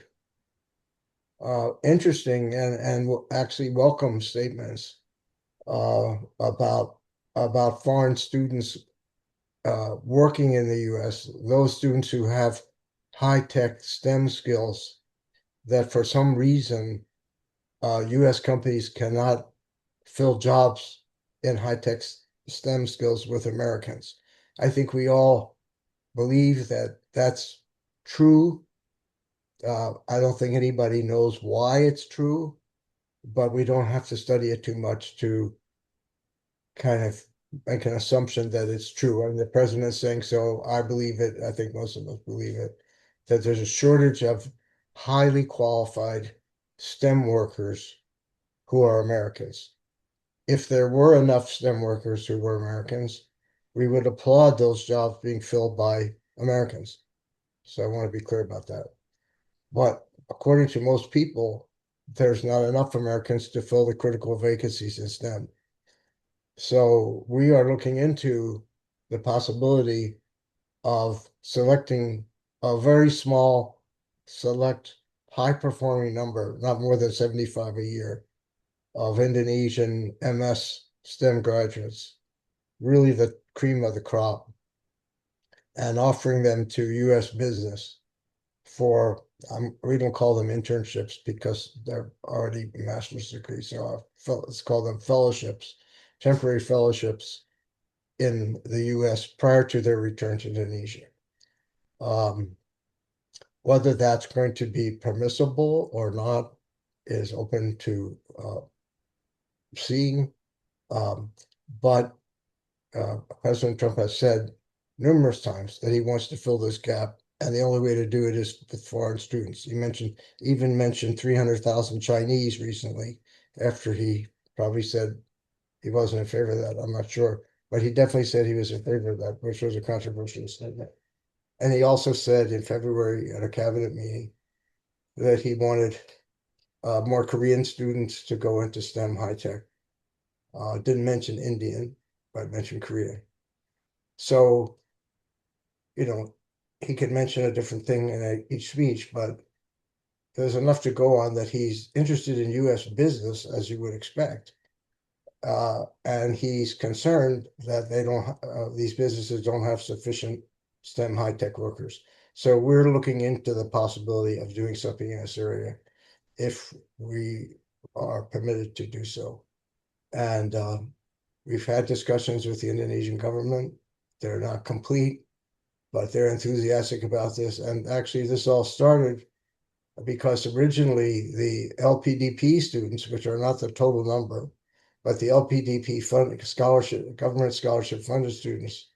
interesting and actually welcome statements about foreign students working in the U.S., those students who have high-tech STEM skills that for some reason U.S. companies cannot fill jobs in high-tech STEM skills with Americans. I think we all believe that that's true. I don't think anybody knows why it's true, but we don't have to study it too much to kind of make an assumption that it's true. I mean, the president is saying so. I believe it. I think most of us believe it, that there's a shortage of highly qualified STEM workers who are Americans. If there were enough STEM workers who were Americans, we would applaud those jobs being filled by Americans. So I want to be clear about that. But according to most people, there's not enough Americans to fill the critical vacancies in STEM. So we are looking into the possibility of selecting a very small, select, high-performing number, not more than 75 a year, of Indonesian MS STEM graduates, really the cream of the crop, and offering them to U.S. business for, we don't call them internships because they're already master's degrees, so let's call them fellowships, temporary fellowships in the U.S. prior to their return to Indonesia. Whether that's going to be permissible or not is open to seeing. But President Trump has said numerous times that he wants to fill this gap, and the only way to do it is with foreign students. He even mentioned 300,000 Chinese recently, after he probably said he wasn't in favor of that. I'm not sure, but he definitely said he was in favor of that, which was a controversial statement. And he also said in February at a cabinet meeting that he wanted more Korean students to go into STEM high tech. Didn't mention Indian, but mentioned Korea. So, he could mention a different thing in each speech, but there's enough to go on that he's interested in U.S. business, as you would expect. And he's concerned that these businesses don't have sufficient STEM high-tech workers. So we're looking into the possibility of doing something in this area if we are permitted to do so. And we've had discussions with the Indonesian government. They're not complete, but they're enthusiastic about this. And actually, this all started because originally the LPDP students, which are not the total number, but the LPDP government scholarship funded students,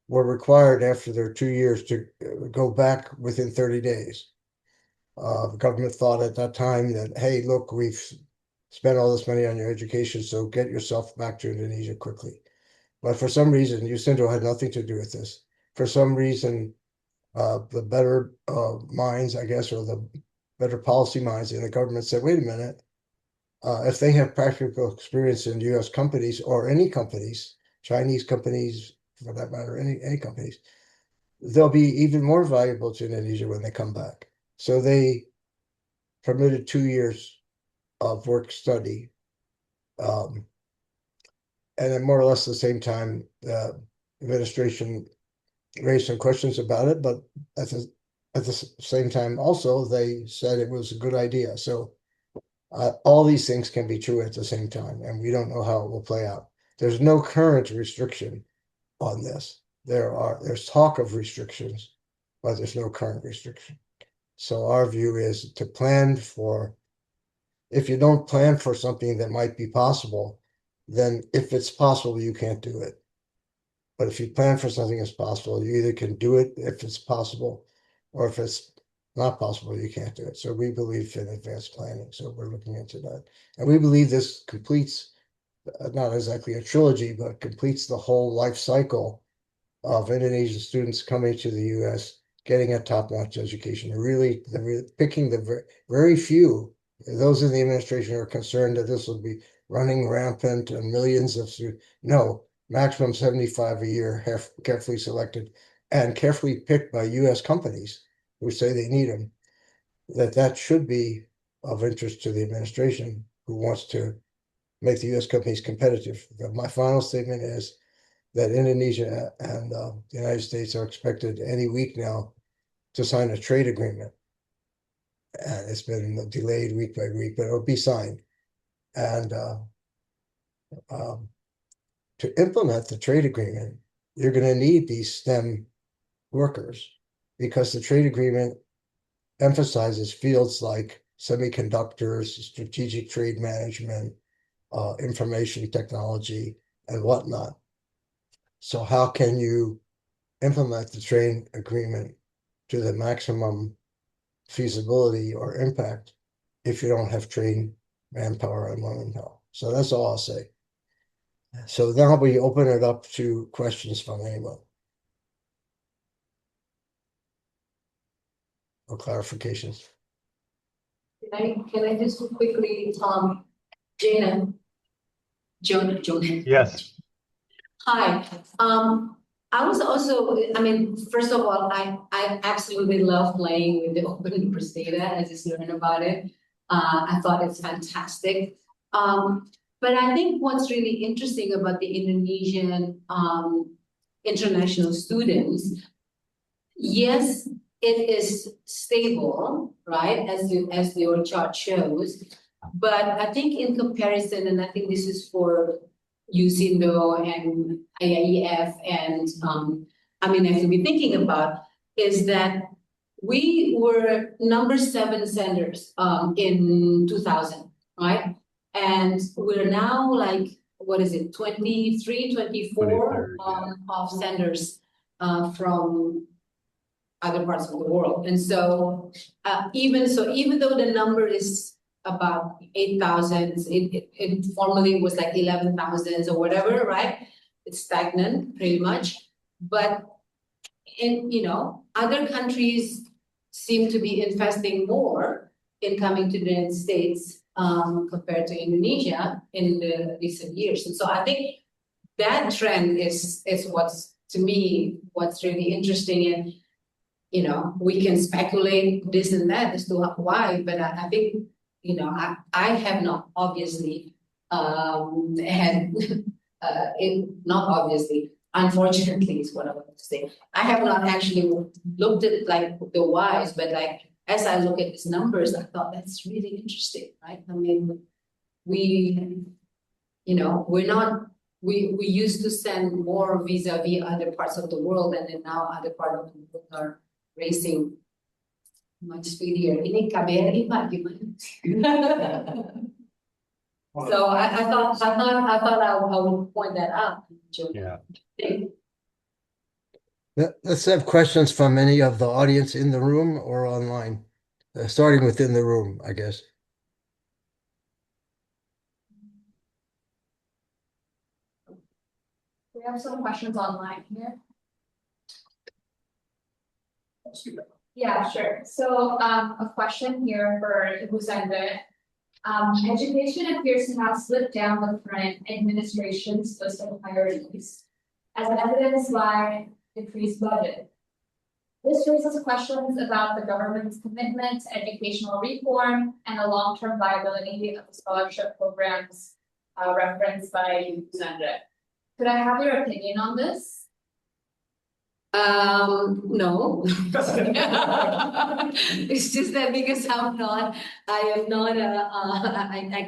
were required after their 2 years to go back within 30 days. The government thought at that time that, hey, look, we've spent all this money on your education, so get yourself back to Indonesia quickly. But for some reason, USINDO had nothing to do with this. for some reason, the better minds, I guess, or the better policy minds in the government said, wait a minute, if they have practical experience in U.S. companies or any companies, Chinese companies, for that matter, any companies, they'll be even more valuable to Indonesia when they come back. So they permitted 2 years of work study. And at more or less the same time, the administration raised some questions about it, but at the same time also they said it was a good idea. So all these things can be true at the same time, and we don't know how it will play out. There's no current restriction on this. There's talk of restrictions, but there's no current restriction. So our view is to plan for, if you don't plan for something that might be possible, then if it's possible, you can't do it. But if you plan for something that's possible, you either can do it if it's possible, or if it's not possible, you can't do it. So we believe in advanced planning. So we're looking into that. And we believe this completes, not exactly a trilogy, but completes the whole life cycle of Indonesian students coming to the US, getting a top-notch education. They're picking the very few. Those in the administration are concerned that this will be running rampant and millions of students. No, maximum 75 a year, carefully selected and carefully picked by US companies who say they need them, that should be of interest to the administration who wants to make the US companies competitive. My final statement is that Indonesia and the United States are expected any week now to sign a trade agreement. And it's been delayed week by week, but it'll be signed. And to implement the trade agreement, you're going to need these STEM workers, because the trade agreement emphasizes fields like semiconductors, strategic trade management, information technology, and whatnot. So how can you implement the trade agreement to the maximum feasibility or impact if you don't have trained manpower and womanpower? So that's all I'll say. So now we open it up to questions from anyone or clarifications. Can I just quickly, Jonah. Yes. Hi. I was also, I mean, first of all, I absolutely love playing with the open numbers data. I just learned about it. I thought it's fantastic. But I think what's really interesting about the Indonesian international students, yes, it is stable, right, as your chart shows. But I think in comparison, and I think this is for USINDO and IAEF and AMINEF to be thinking about, is that we were number 7 senders in 2000, right? And we're now like, what is it, 23, 24 of senders from other parts of the world. And so even though the number is about 8,000, it formerly was like 11,000 or whatever, right? It's stagnant pretty much. But in, other countries seem to be investing more in coming to the United States compared to Indonesia in the recent years. And so I think that trend is what's, to me, what's really interesting. And we can speculate this and that as to why, but I think, I have not obviously unfortunately is what I want to say. I have not actually looked at like the whys, but like as I look at these numbers, I thought that's really interesting, right? I mean, we used to send more vis-a-vis other parts of the world, and then now other parts of the world are racing much speedier. Ini KBRI Pak gimana? So I thought I would point that out. Yeah. Let's have questions from any of the audience in the room or online, starting within the room, I guess. We have some questions online here. Yeah, sure. So a question here for Ibu Sandra. Education appears to have slipped down the current administration's list of priorities, as evidenced by decreased budget. This raises questions about the government's commitment to educational reform and the long-term viability of the scholarship programs referenced by Ibu Sandra. Could I have your opinion on this? No. It's just that because I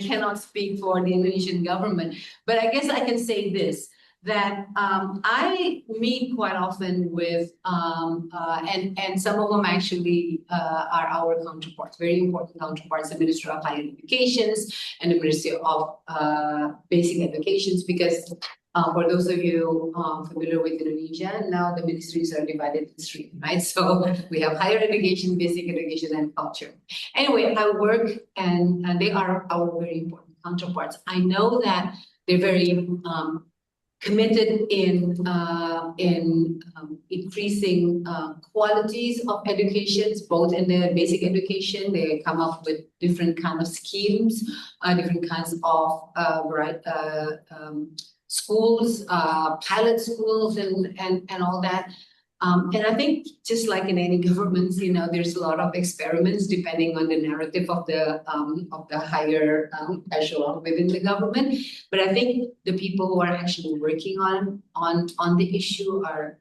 cannot speak for the Indonesian government, but I guess I can say this, that I meet quite often with, and some of them actually are our counterparts, very important counterparts, the Ministry of Higher Educations and the Ministry of Basic Educations, because for those of you familiar with Indonesia, now the ministries are divided into three, right? So we have higher education, basic education, and culture. Anyway, I work, and they are our very important counterparts. I know that they're very committed in increasing qualities of educations, both in the basic education. They come up with different kind of schemes, different kinds of schools, pilot schools, and all that. And I think just like in any government, there's a lot of experiments depending on the narrative of the higher echelon within the government. But I think the people who are actually working on the issue are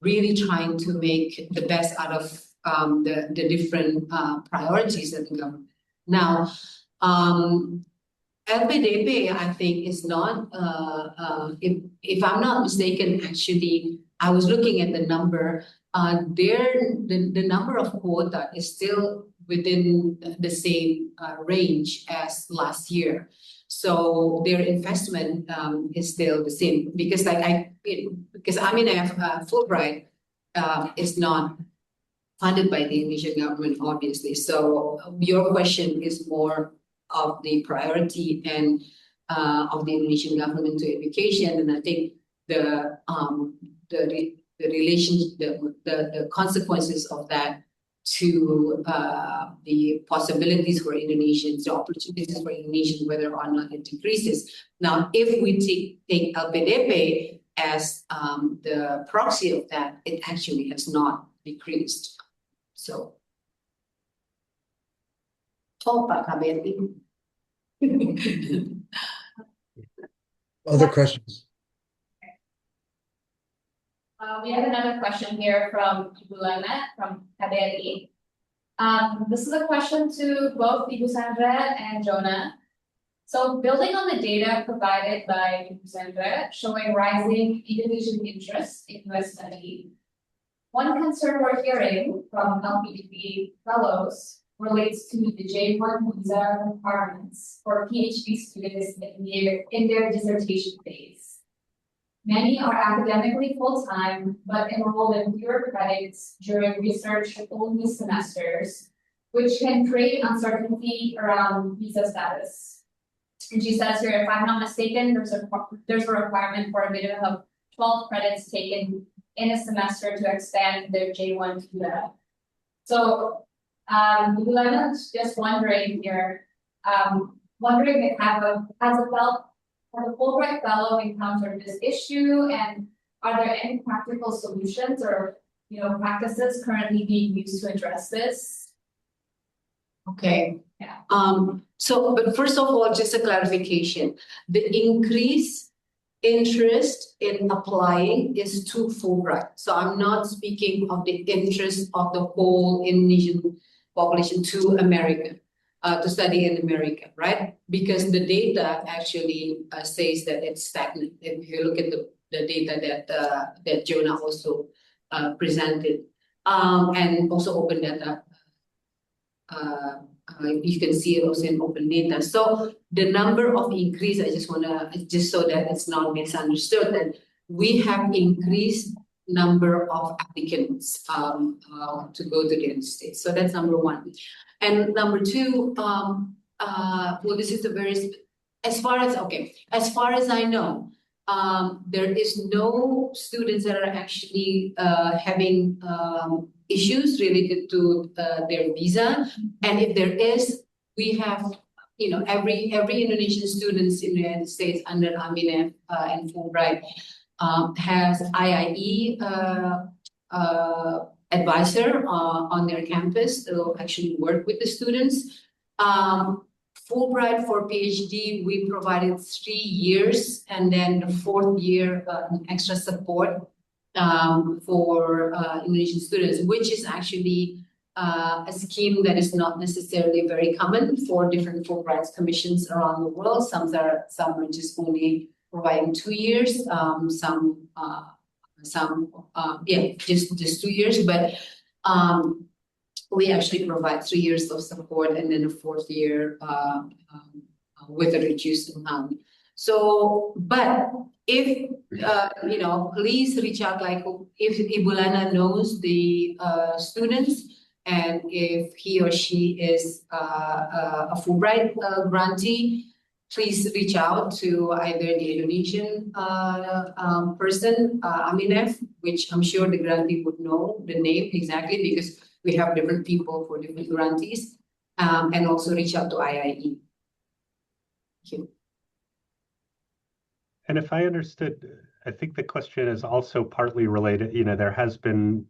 really trying to make the best out of the different priorities of the government. Now, LPDP, I think, is not, if I'm not mistaken, actually, I was looking at the number, the number of quota is still within the same range as last year. So their investment is still the same, because because AMINEF Fulbright is not funded by the Indonesian government, obviously. So your question is more of the priority and of the Indonesian government to education, and I think the consequences of that to the possibilities for Indonesians, the opportunities for Indonesians, whether or not it decreases. Now, if we take LPDP as the proxy of that, it actually has not decreased. So. Other questions? We have another question here from Ibu Lana from KBRI. This is a question to both Ibu Sandra and Jonah. So building on the data provided by Ibu Sandra showing rising Indonesian interest in U.S. study, one concern we're hearing from LPDP fellows relates to the J1 visa requirements for PhD students in their dissertation phase. Many are academically full-time, but enrolled in fewer credits during research-only semesters, which can create uncertainty around visa status. And she says here, if I'm not mistaken, there's a requirement for a minimum of 12 credits taken in a semester to extend their J1 visa. So, Lana's just wondering here, wondering if as a Fulbright fellow encountered this issue, and are there any practical solutions or practices currently being used to address this? Okay. Yeah. But first of all, just a clarification: the increased interest in applying is to Fulbright. So I'm not speaking of the interest of the whole Indonesian population to America, to study in America, right? Because the data actually says that it's stagnant. If you look at the data that Jonah also presented, and also open data, you can see it also in open data. So the number of increase, I just want to, just so that it's not misunderstood, that we have increased number of applicants to go to the United States. So that's number one. And number two, well, this is a very, as far as I know, there is no students that are actually having issues related to their visa. And if there is, we have, every Indonesian students in the United States under AMINEF and Fulbright has IIE advisor on their campus to actually work with the students. Fulbright for PhD, we provided 3 years, and then the 4th year extra support for Indonesian students, which is actually a scheme that is not necessarily very common for different Fulbright commissions around the world. Some are just only providing 2 years, just 2 years, but we actually provide 3 years of support and then a 4th year with a reduced amount. So, but if, please reach out, like if Ibu Lana knows the students, and if he or she is a Fulbright grantee, please reach out to either the Indonesian person, AMINEF, which I'm sure the grantee would know the name exactly because we have different people for different grantees, and also reach out to IIE. Thank you. And if I understood, I think the question is also partly related, there has been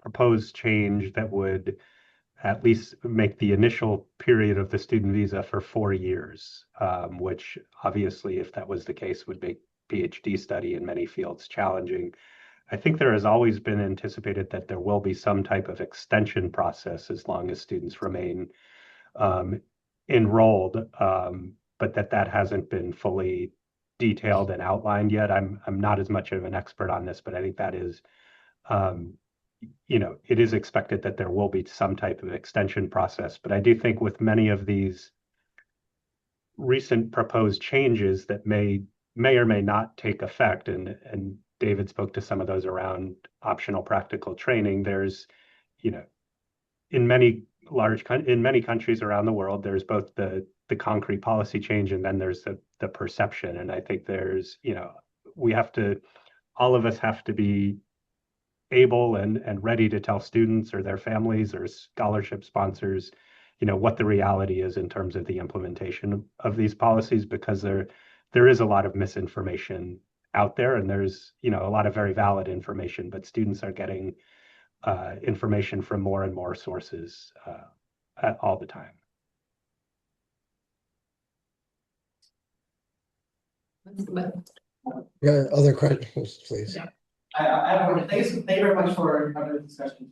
proposed change that would at least make the initial period of the student visa for 4 years, which obviously, if that was the case, would make PhD study in many fields challenging. I think there has always been anticipated that there will be some type of extension process as long as students remain enrolled, but that hasn't been fully detailed and outlined yet. I'm not as much of an expert on this, but I think that is, it is expected that there will be some type of extension process. But I do think with many of these recent proposed changes that may or may not take effect, and David spoke to some of those around optional practical training. There's, in many countries around the world, there's both the concrete policy change and then there's the perception. And I think there's, all of us have to be able and ready to tell students or their families or scholarship sponsors, what the reality is in terms of the implementation of these policies, because there is a lot of misinformation out there, and there's a lot of very valid information, but students are getting information from more and more sources all the time. Yeah, other questions, please. Yeah. Thank you very much for having the discussion.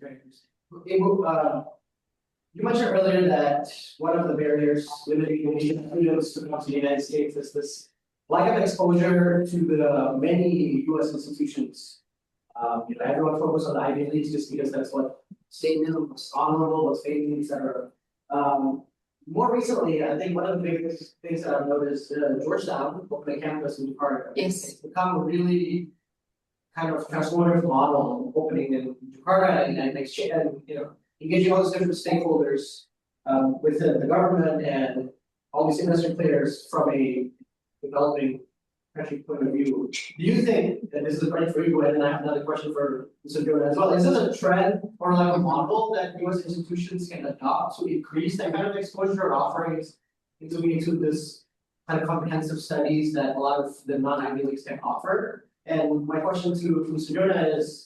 You mentioned earlier that one of the barriers limiting Indonesian students to come to the United States is this lack of exposure to the many U.S. institutions. Everyone focuses on the Ivy Leagues just because that's what state knew, what's honorable, what's faithful, etc. More recently, I think one of the biggest things that I've noticed, Georgetown opening campus in Jakarta. Yes. It's become a really kind of transformative model opening in Jakarta and exchange, and engaging all these different stakeholders within the government and all these industry players from a developing country point of view. Do you think, and this is a question for you, and I have another question for Mr. Jonah as well, is this a trend or like a model that U.S. institutions can adopt to increase that kind of exposure or offerings into this kind of comprehensive studies that a lot of the non-Ivy Leagues can offer? And my question to Mr. Jonah is,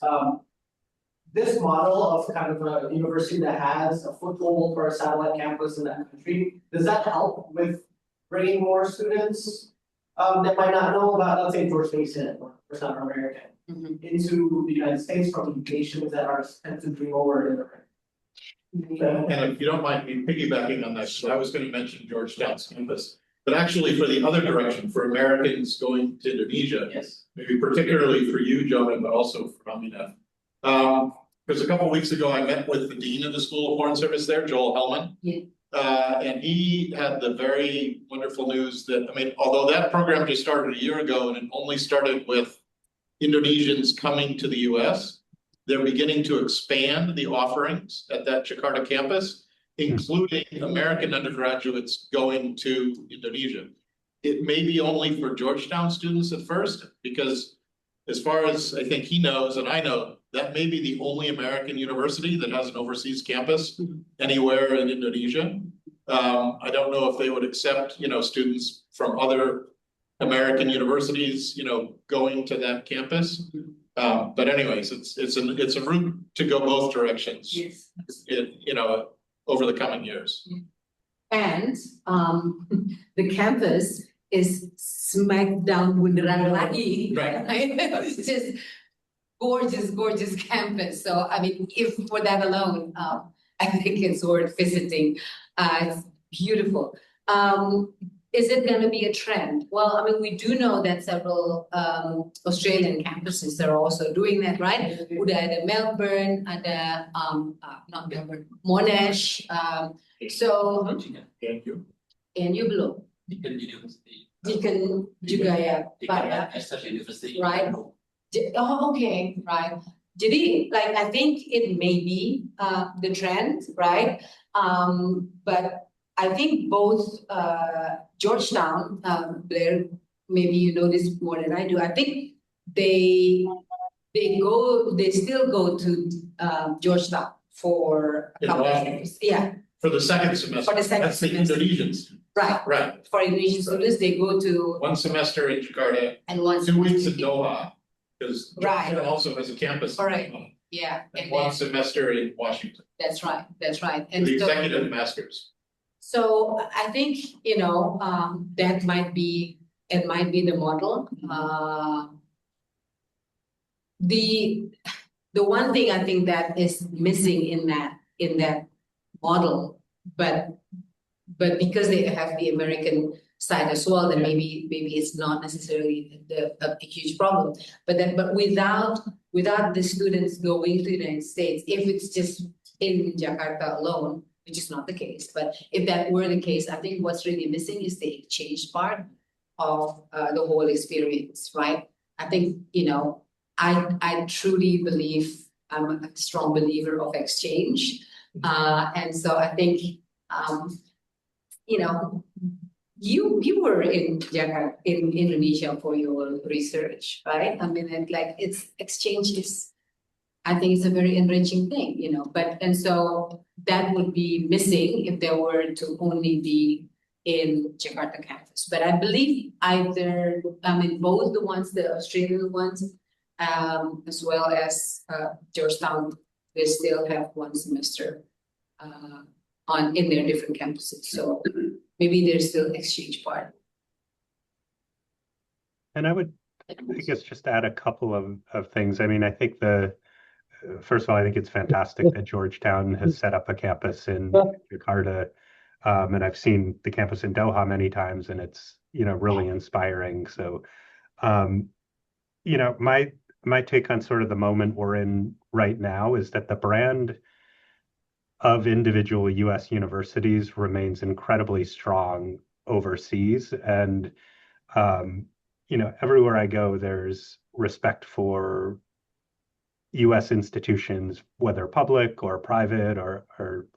this model of kind of a university that has a foothold or a satellite campus in that country, does that help with bringing more students that might not know about, let's say, George Mason or some American into the United States from nations that are tend to bring over And if you don't mind me piggybacking on that, so I was going to mention Georgetown's campus, but actually for the other direction, for Americans going to Indonesia, Yes. maybe particularly for you, Jonah, but also for AMINEF. Because a couple of weeks ago, I met with the Dean of the School of Foreign Service there, Joel Hellman. Yeah. And he had the very wonderful news that, although that program just started a year ago and it only started with Indonesians coming to the US, they're beginning to expand the offerings at that Jakarta campus, including American undergraduates going to Indonesia. it may be only for Georgetown students at first, because as far as I think he knows and I know, that may be the only American university that has an overseas campus anywhere in Indonesia. I don't know if they would accept, students from other American universities, going to that campus. But anyways, it's a route to go both directions. Yes. Over the coming years. And the campus is smack down bundaran lagi. Right. It's just gorgeous campus. So I mean, if for that alone, I think it's worth visiting. It's beautiful. Is it going to be a trend? Well, I mean, we do know that several Australian campuses are also doing that, right? Udah ada Melbourne, ada not Melbourne, Monash. So Thank you. NU belum. Deakin University. Deakin juga ya, Pak ya. Deakin University. Right. Oh, okay, right. Jadi, like, I think it may be the trend, right? But I think both Georgetown, Blair, maybe you know this more than I do. I think they still go to Georgetown for a couple of years. Yeah. For the second semester. For the second That's the semester. Indonesians. Right. Right. For Indonesian students, they go to 1 semester in Jakarta, and 1 2 weeks in Doha, because Right. Jakarta also has a campus. in Alright. Doha, Yeah, And and 1 then semester in Washington, that's right. And the so, executive masters. so I think that might be the model. The one thing I think that is missing in that model, but because they have the American side as well, then maybe it's not necessarily a huge problem. But without the students going to the United States, if it's just in Jakarta alone, which is not the case, but if that were the case, I think what's really missing is the exchange part of the whole experience, right? I think, I truly believe, I'm a strong believer of exchange. And so I think, you were in Jakarta, in Indonesia for your research, right? I mean, exchange is, I think it's a very enriching thing, and so that would be missing if there were to only be in Jakarta campus. But I believe both the Australian ones, as well as Georgetown, they still have 1 semester in their different campuses. So maybe there's still exchange part. And I would, I guess, just add a couple of things. I mean, I think first of all, I think it's fantastic that Georgetown has set up a campus in Jakarta. And I've seen the campus in Doha many times, and it's, really inspiring. So, my take on sort of the moment we're in right now is that the brand of individual U.S. universities remains incredibly strong overseas. And, everywhere I go, there's respect for U.S. institutions, whether public or private or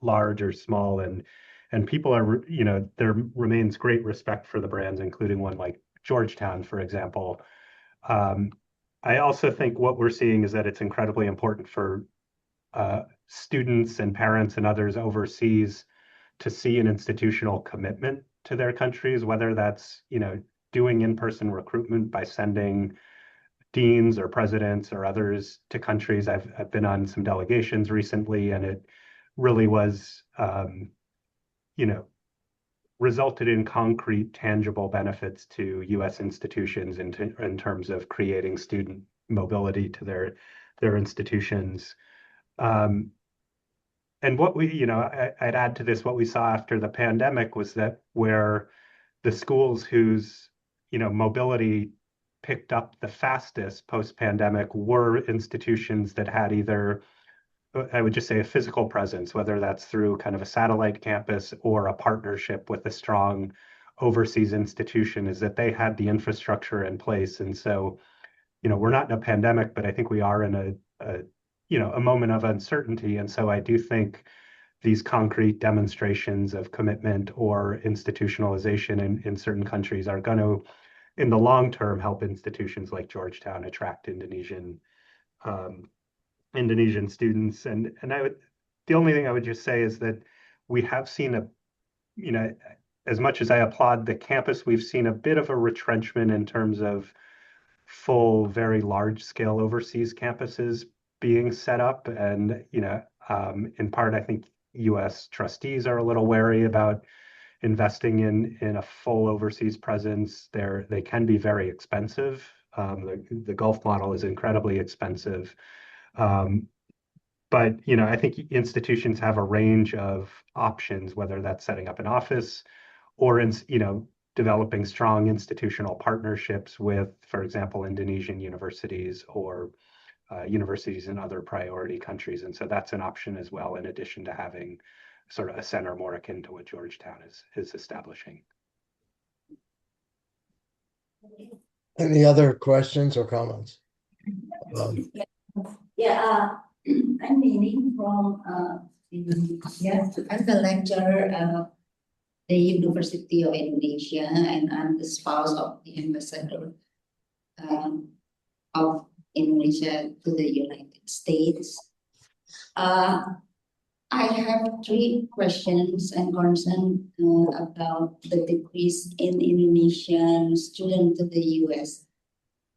large or small. And people are, there remains great respect for the brands, including one like Georgetown, for example. I also think what we're seeing is that it's incredibly important for students and parents and others overseas to see an institutional commitment to their countries, whether that's, doing in-person recruitment by sending deans or presidents or others to countries. I've been on some delegations recently, and it really was, resulted in concrete, tangible benefits to U.S. institutions in terms of creating student mobility to their institutions. And what I'd add to this, what we saw after the pandemic was that where the schools whose, mobility picked up the fastest post-pandemic were institutions that had either, I would just say, a physical presence, whether that's through kind of a satellite campus or a partnership with a strong overseas institution, is that they had the infrastructure in place. And so, we're not in a pandemic, but I think we are in a moment of uncertainty. And so I do think these concrete demonstrations of commitment or institutionalization in certain countries are going to, in the long term, help institutions like Georgetown attract Indonesian students. And the only thing I would just say is that we have seen as much as I applaud the campus, we've seen a bit of a retrenchment in terms of full, very large scale overseas campuses being set up. And, in part, I think U.S. trustees are a little wary about investing in a full overseas presence. They can be very expensive. The Gulf model is incredibly expensive. But, I think institutions have a range of options, whether that's setting up an office or, developing strong institutional partnerships with, for example, Indonesian universities or universities in other priority countries. And so that's an option as well, in addition to having sort of a center more akin to what Georgetown is establishing. Any other questions or comments? I'm meaning from Indonesia. I'm the lecturer at the University of Indonesia, and I'm the spouse of the ambassador of Indonesia to the United States. I have 3 questions and concerns about the decrease in Indonesian students to the U.S.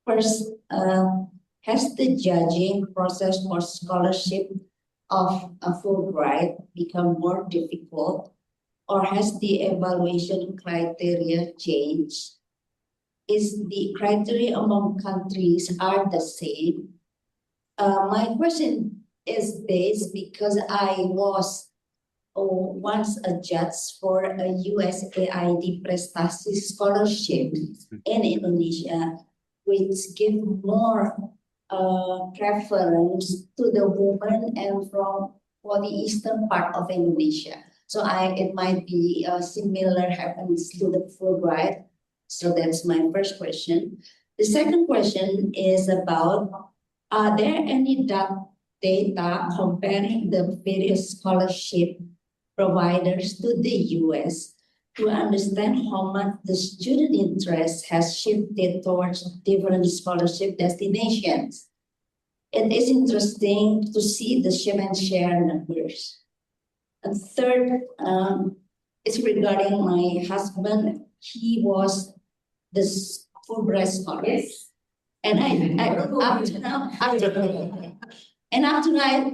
First, has the judging process for scholarship of a Fulbright become more difficult, or has the evaluation criteria changed? Is the criteria among countries are the same? My question is based because I was once a judge for a USAID Prestasi scholarship in Indonesia, which give more preference to the women and for the eastern part of Indonesia. So it might be similar happens to the Fulbright. So that's my first question. The second question is about, are there any data comparing the various scholarship providers to the US to understand how much the student interest has shifted towards different scholarship destinations? It is interesting to see the share numbers. And third, it's regarding my husband. He was the Fulbright scholar. Yes. And up to now,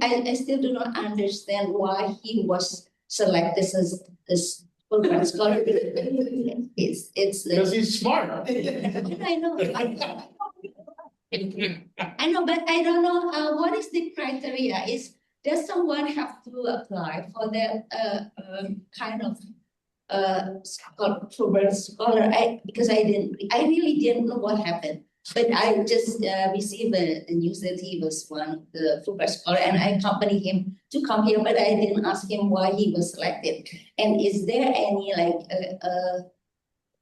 I still do not understand why he was selected as this Fulbright scholar. It's Because he's smart. I know. I know, but I don't know what is the criteria. Does someone have to apply for that kind of Fulbright scholar? Because I really didn't know what happened. But I just received a news that he was one of the Fulbright scholar, and I accompanied him to come here, but I didn't ask him why he was selected. And is there any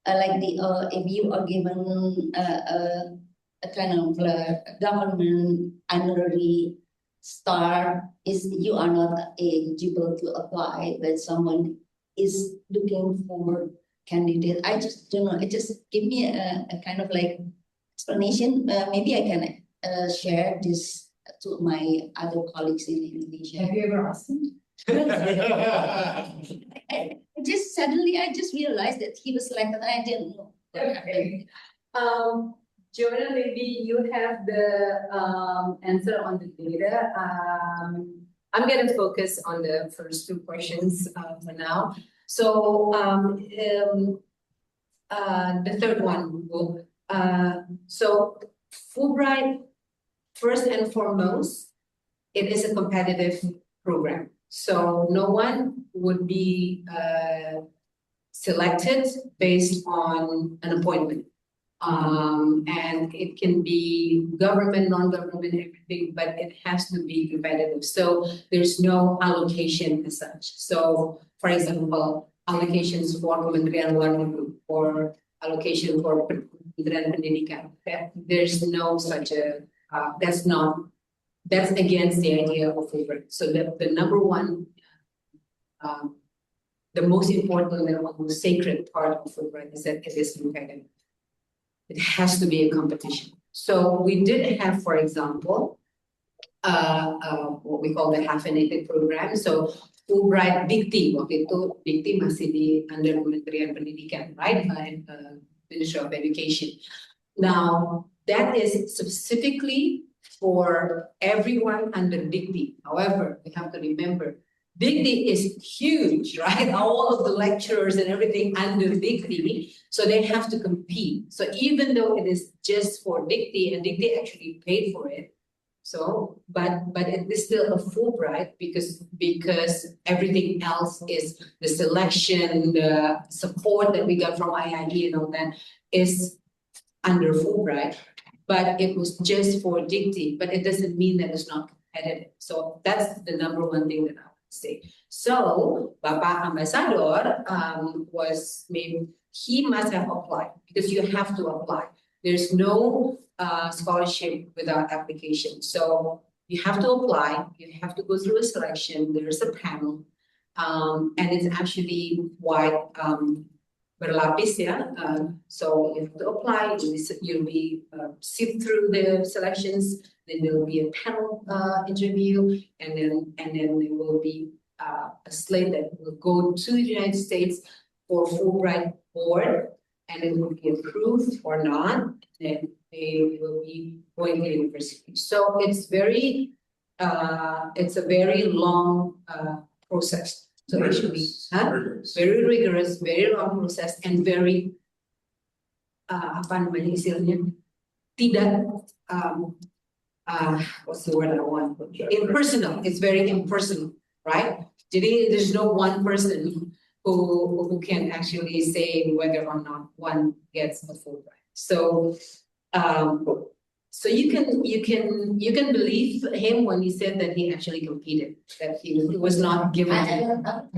if you are given a kind of government honorary star, you are not eligible to apply, but someone is looking for candidate? I just don't know. It just give me a kind of explanation. Maybe I can share this to my other colleagues in Indonesia. Have you ever asked him? I just realized that he was selected. I didn't know. Okay. Jonah, maybe you have the answer on the data. I'm going to focus on the first 2 questions for now. So the third one, so Fulbright, first and foremost, it is a competitive program. So no one would be selected based on an appointment. And it can be government, non-government, everything, but it has to be competitive. So there's no allocation as such. So, for example, allocations for Kementerian Luar Negeri or allocation for Kementerian Pendidikan. There's no such a, that's against the idea of Fulbright. So the number one the most important and most sacred part of Fulbright is that it is competitive. It has to be a competition. So we did have, for example, what we call the half-native program. So Fulbright Dikti, waktu itu Dikti masih di under Kementerian Pendidikan, right? By Ministry of Education. Now that is specifically for everyone under Dikti. However, we have to remember Dikti is huge, right? All of the lecturers and everything under Dikti, so they have to compete. So even though it is just for Dikti, and Dikti actually paid for it, so but it is still a Fulbright because everything else is the selection, the support that we got from IIE and all that is under Fulbright. But it was just for Dikti, but it doesn't mean that it's not competitive. So that's the number one thing that I would say. So Bapak Ambassador was maybe he must have applied because you have to apply. There's no scholarship without application. So you have to apply, you have to go through a selection, there's a panel, and it's actually quite berlapis, yeah. So you have to apply, you'll be sift through the selections, then there will be a panel interview, and then there will be a slate that will go to the United States for Fulbright board, and it will be approved or not, then they will be going to university. So it's very, it's a very long process. So actually, very rigorous, very long process, and very, apa namanya istilahnya, tidak, what's the word I want? Impersonal. It's very impersonal, right? There's no one person who can actually say whether or not one gets a Fulbright. So, so you can believe him when he said that he actually competed, that he was not given. When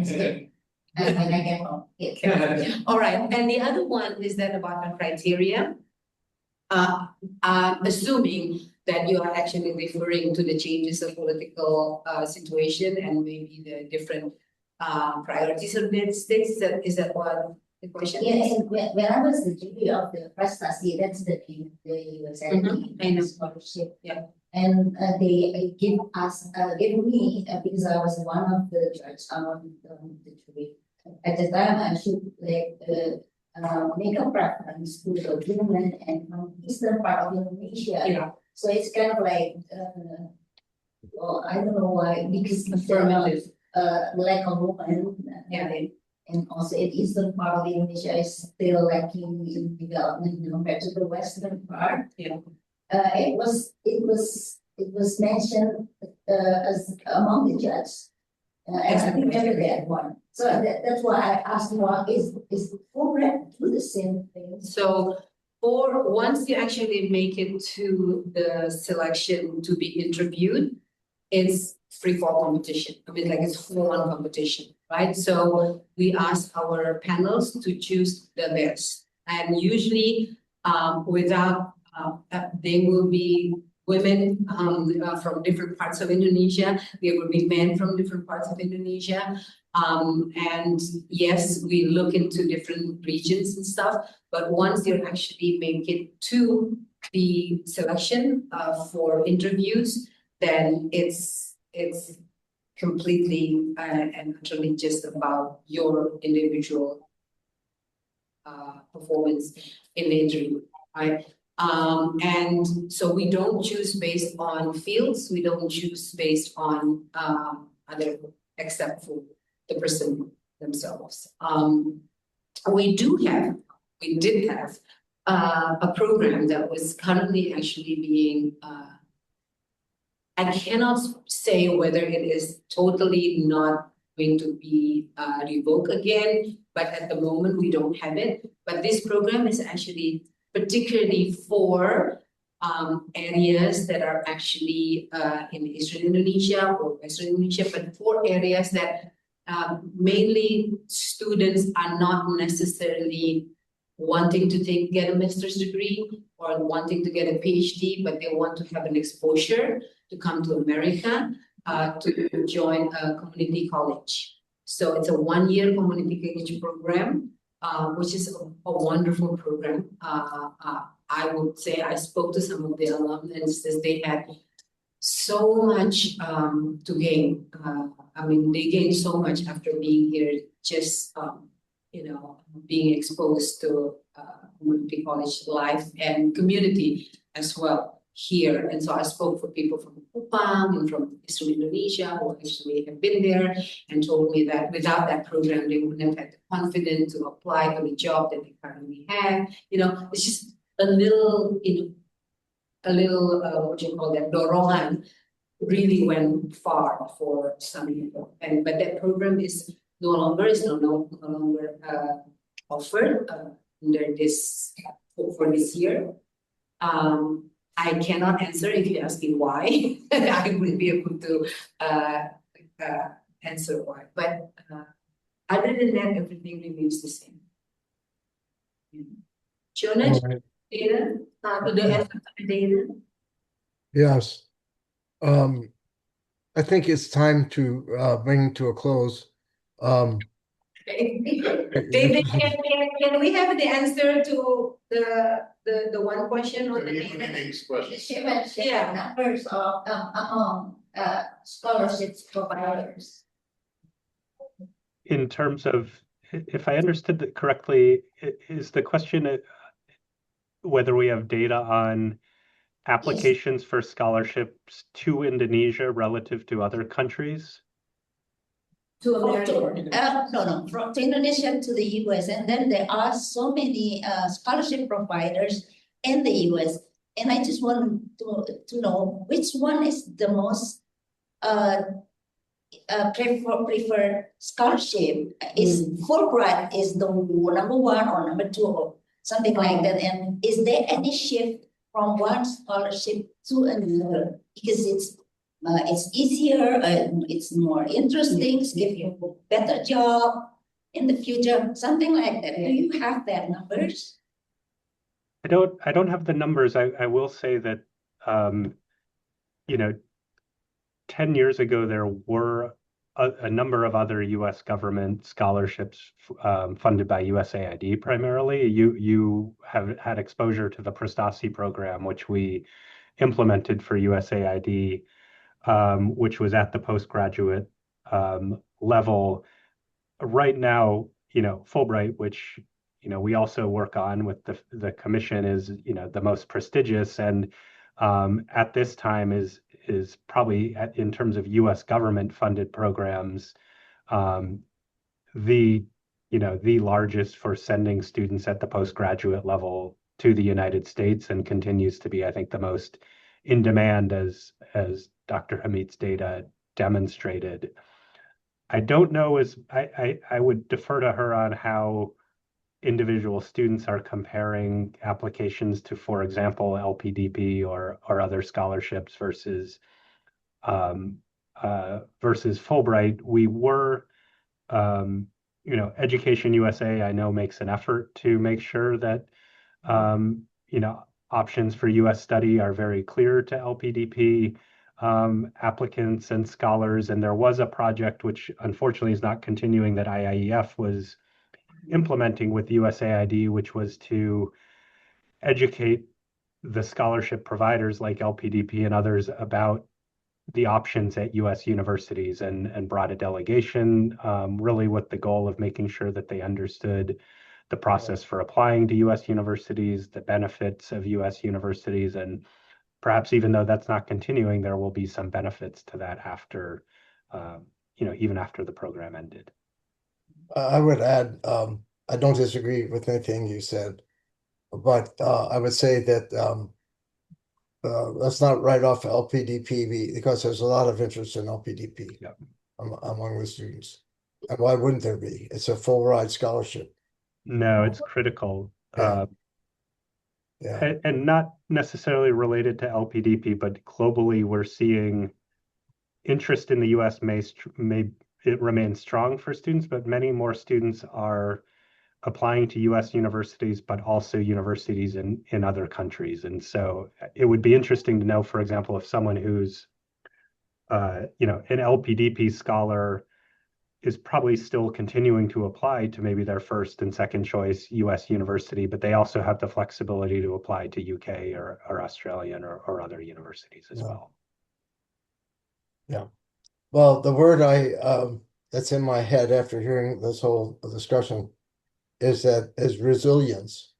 I get home. Yes. All right, and the other one is that about the criteria. Assuming that you are actually referring to the changes of political situation and maybe the different priorities of the United States. Is that what the question Yeah, is? and when I was the jury of the prestasi, that's the name, the USINDO scholarship. Yeah. And they give me because I was one of the judges on the jury. At the time, I should like make a preference to the women and from eastern part of Indonesia. Yeah. So it's kind of like, well, I don't know why, because Affirmative. Lack of women. Yeah. And also in eastern part of Indonesia is still lacking in development compared to the western part. Yeah. It was mentioned as among the judges. And I think every that one. So that's why I asked, what is Fulbright do the same thing? So for once you actually make it to the selection to be interviewed, it's free for competition. I mean, like it's full-on competition, right? So we ask our panels to choose the best, and usually without they will be women from different parts of Indonesia. There will be men from different parts of Indonesia. And yes, we look into different regions and stuff, but once you actually make it to the selection for interviews, then it's completely and utterly just about your individual performance in the interview, right? And so we don't choose based on fields, we don't choose based on other, except for the person themselves. We did have a program that was currently actually being, I cannot say whether it is totally not going to be revoked again, but at the moment we don't have it. But this program is actually particularly for areas that are actually in Eastern Indonesia or Western Indonesia, but for areas that mainly students are not necessarily wanting to get a master's degree or wanting to get a PhD, but they want to have an exposure to come to America to join a community college. So it's a 1-year community college program, which is a wonderful program. I would say I spoke to some of the alumni and says they had so much to gain. I mean, they gained so much after being here, just being exposed to community college life and community as well here. And so I spoke for people from Kupang and from Eastern Indonesia who actually have been there and told me that without that program, they wouldn't have had the confidence to apply for the job that they currently have. It's just a little, what you call that, dorongan really went far for some people. But that program is no longer offered under this for this year. I cannot answer if you ask me why. I wouldn't be able to answer why. But other than that, everything remains the same. Jonah, All right. data, the data. Yes. I think it's time to bring to a close. David, can we have the answer to the one question on the data? Next question. She mentioned numbers of among scholarships providers. In terms of, if I understood that correctly, is the question whether we have data on applications for scholarships to Indonesia relative to other countries? To from Indonesia to the US, and then there are so many scholarship providers in the US, and I just want to know which one is the most preferred scholarship. Is Fulbright is the number one or number two or something like that, and is there any shift from one scholarship to another because it's easier and it's more interesting, give you a better job in the future, something like that? Do you have that numbers? I don't have the numbers. I will say that 10 years ago there were a number of other U.S. government scholarships funded by USAID primarily. You have had exposure to the Prestasi program, which we implemented for USAID. Which was at the postgraduate level. Right now, Fulbright, which we also work on with the commission, is the most prestigious, and at this time is probably in terms of U.S. government funded programs, the largest for sending students at the postgraduate level to the United States, and continues to be, I think, the most in demand as Dr. Hamid's data demonstrated. I don't know, I would defer to her on how individual students are comparing applications to, for example, LPDP or other scholarships versus Fulbright. We were, Education USA, I know, makes an effort to make sure that options for U.S. study are very clear to LPDP applicants and scholars. And there was a project, which unfortunately is not continuing, that IIEF was implementing with USAID, which was to educate the scholarship providers like LPDP and others about the options at U.S. universities, and brought a delegation, really with the goal of making sure that they understood the process for applying to U.S. universities, the benefits of U.S. universities, and perhaps even though that's not continuing, there will be some benefits to that after, even after the program ended. I would add, I don't disagree with anything you said, but I would say that let's not write off LPDP because there's a lot of interest in LPDP among the students. And why wouldn't there be? It's a full ride scholarship. No, it's critical. Yeah. And not necessarily related to LPDP, but globally we're seeing interest in the U.S. It remains strong for students, but many more students are applying to U.S. universities, but also universities in other countries. And so it would be interesting to know, for example, if someone who's, an LPDP scholar is probably still continuing to apply to maybe their first and second choice U.S. university, but they also have the flexibility to apply to UK or Australian or other universities as well. Yeah. Well, the word that's in my head after hearing this whole discussion is resilience.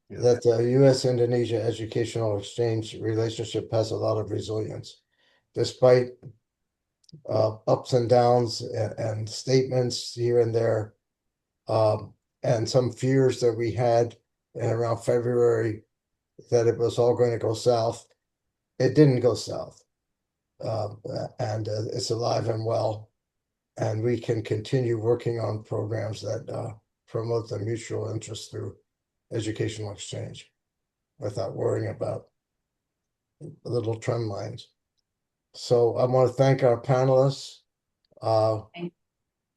Yeah. That the U.S. Indonesia educational exchange relationship has a lot of resilience, despite ups and downs and statements here and there, and some fears that we had in around February that it was all going to go south. It didn't go south, and it's alive and well, and we can continue working on programs that promote the mutual interest through educational exchange without worrying about little trend lines. So I want to thank our panelists,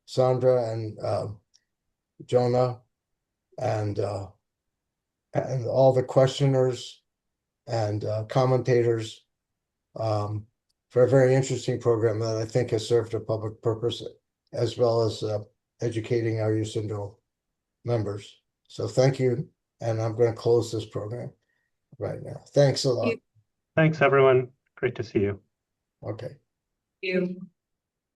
Sandra and Jonah, and all the questioners and commentators for a very interesting program that I think has served a public purpose, as well as educating our USINDO members. So thank you, and I'm going to close this program right now. Thanks a lot. Thanks, everyone. Great to see you. Okay. Thank you.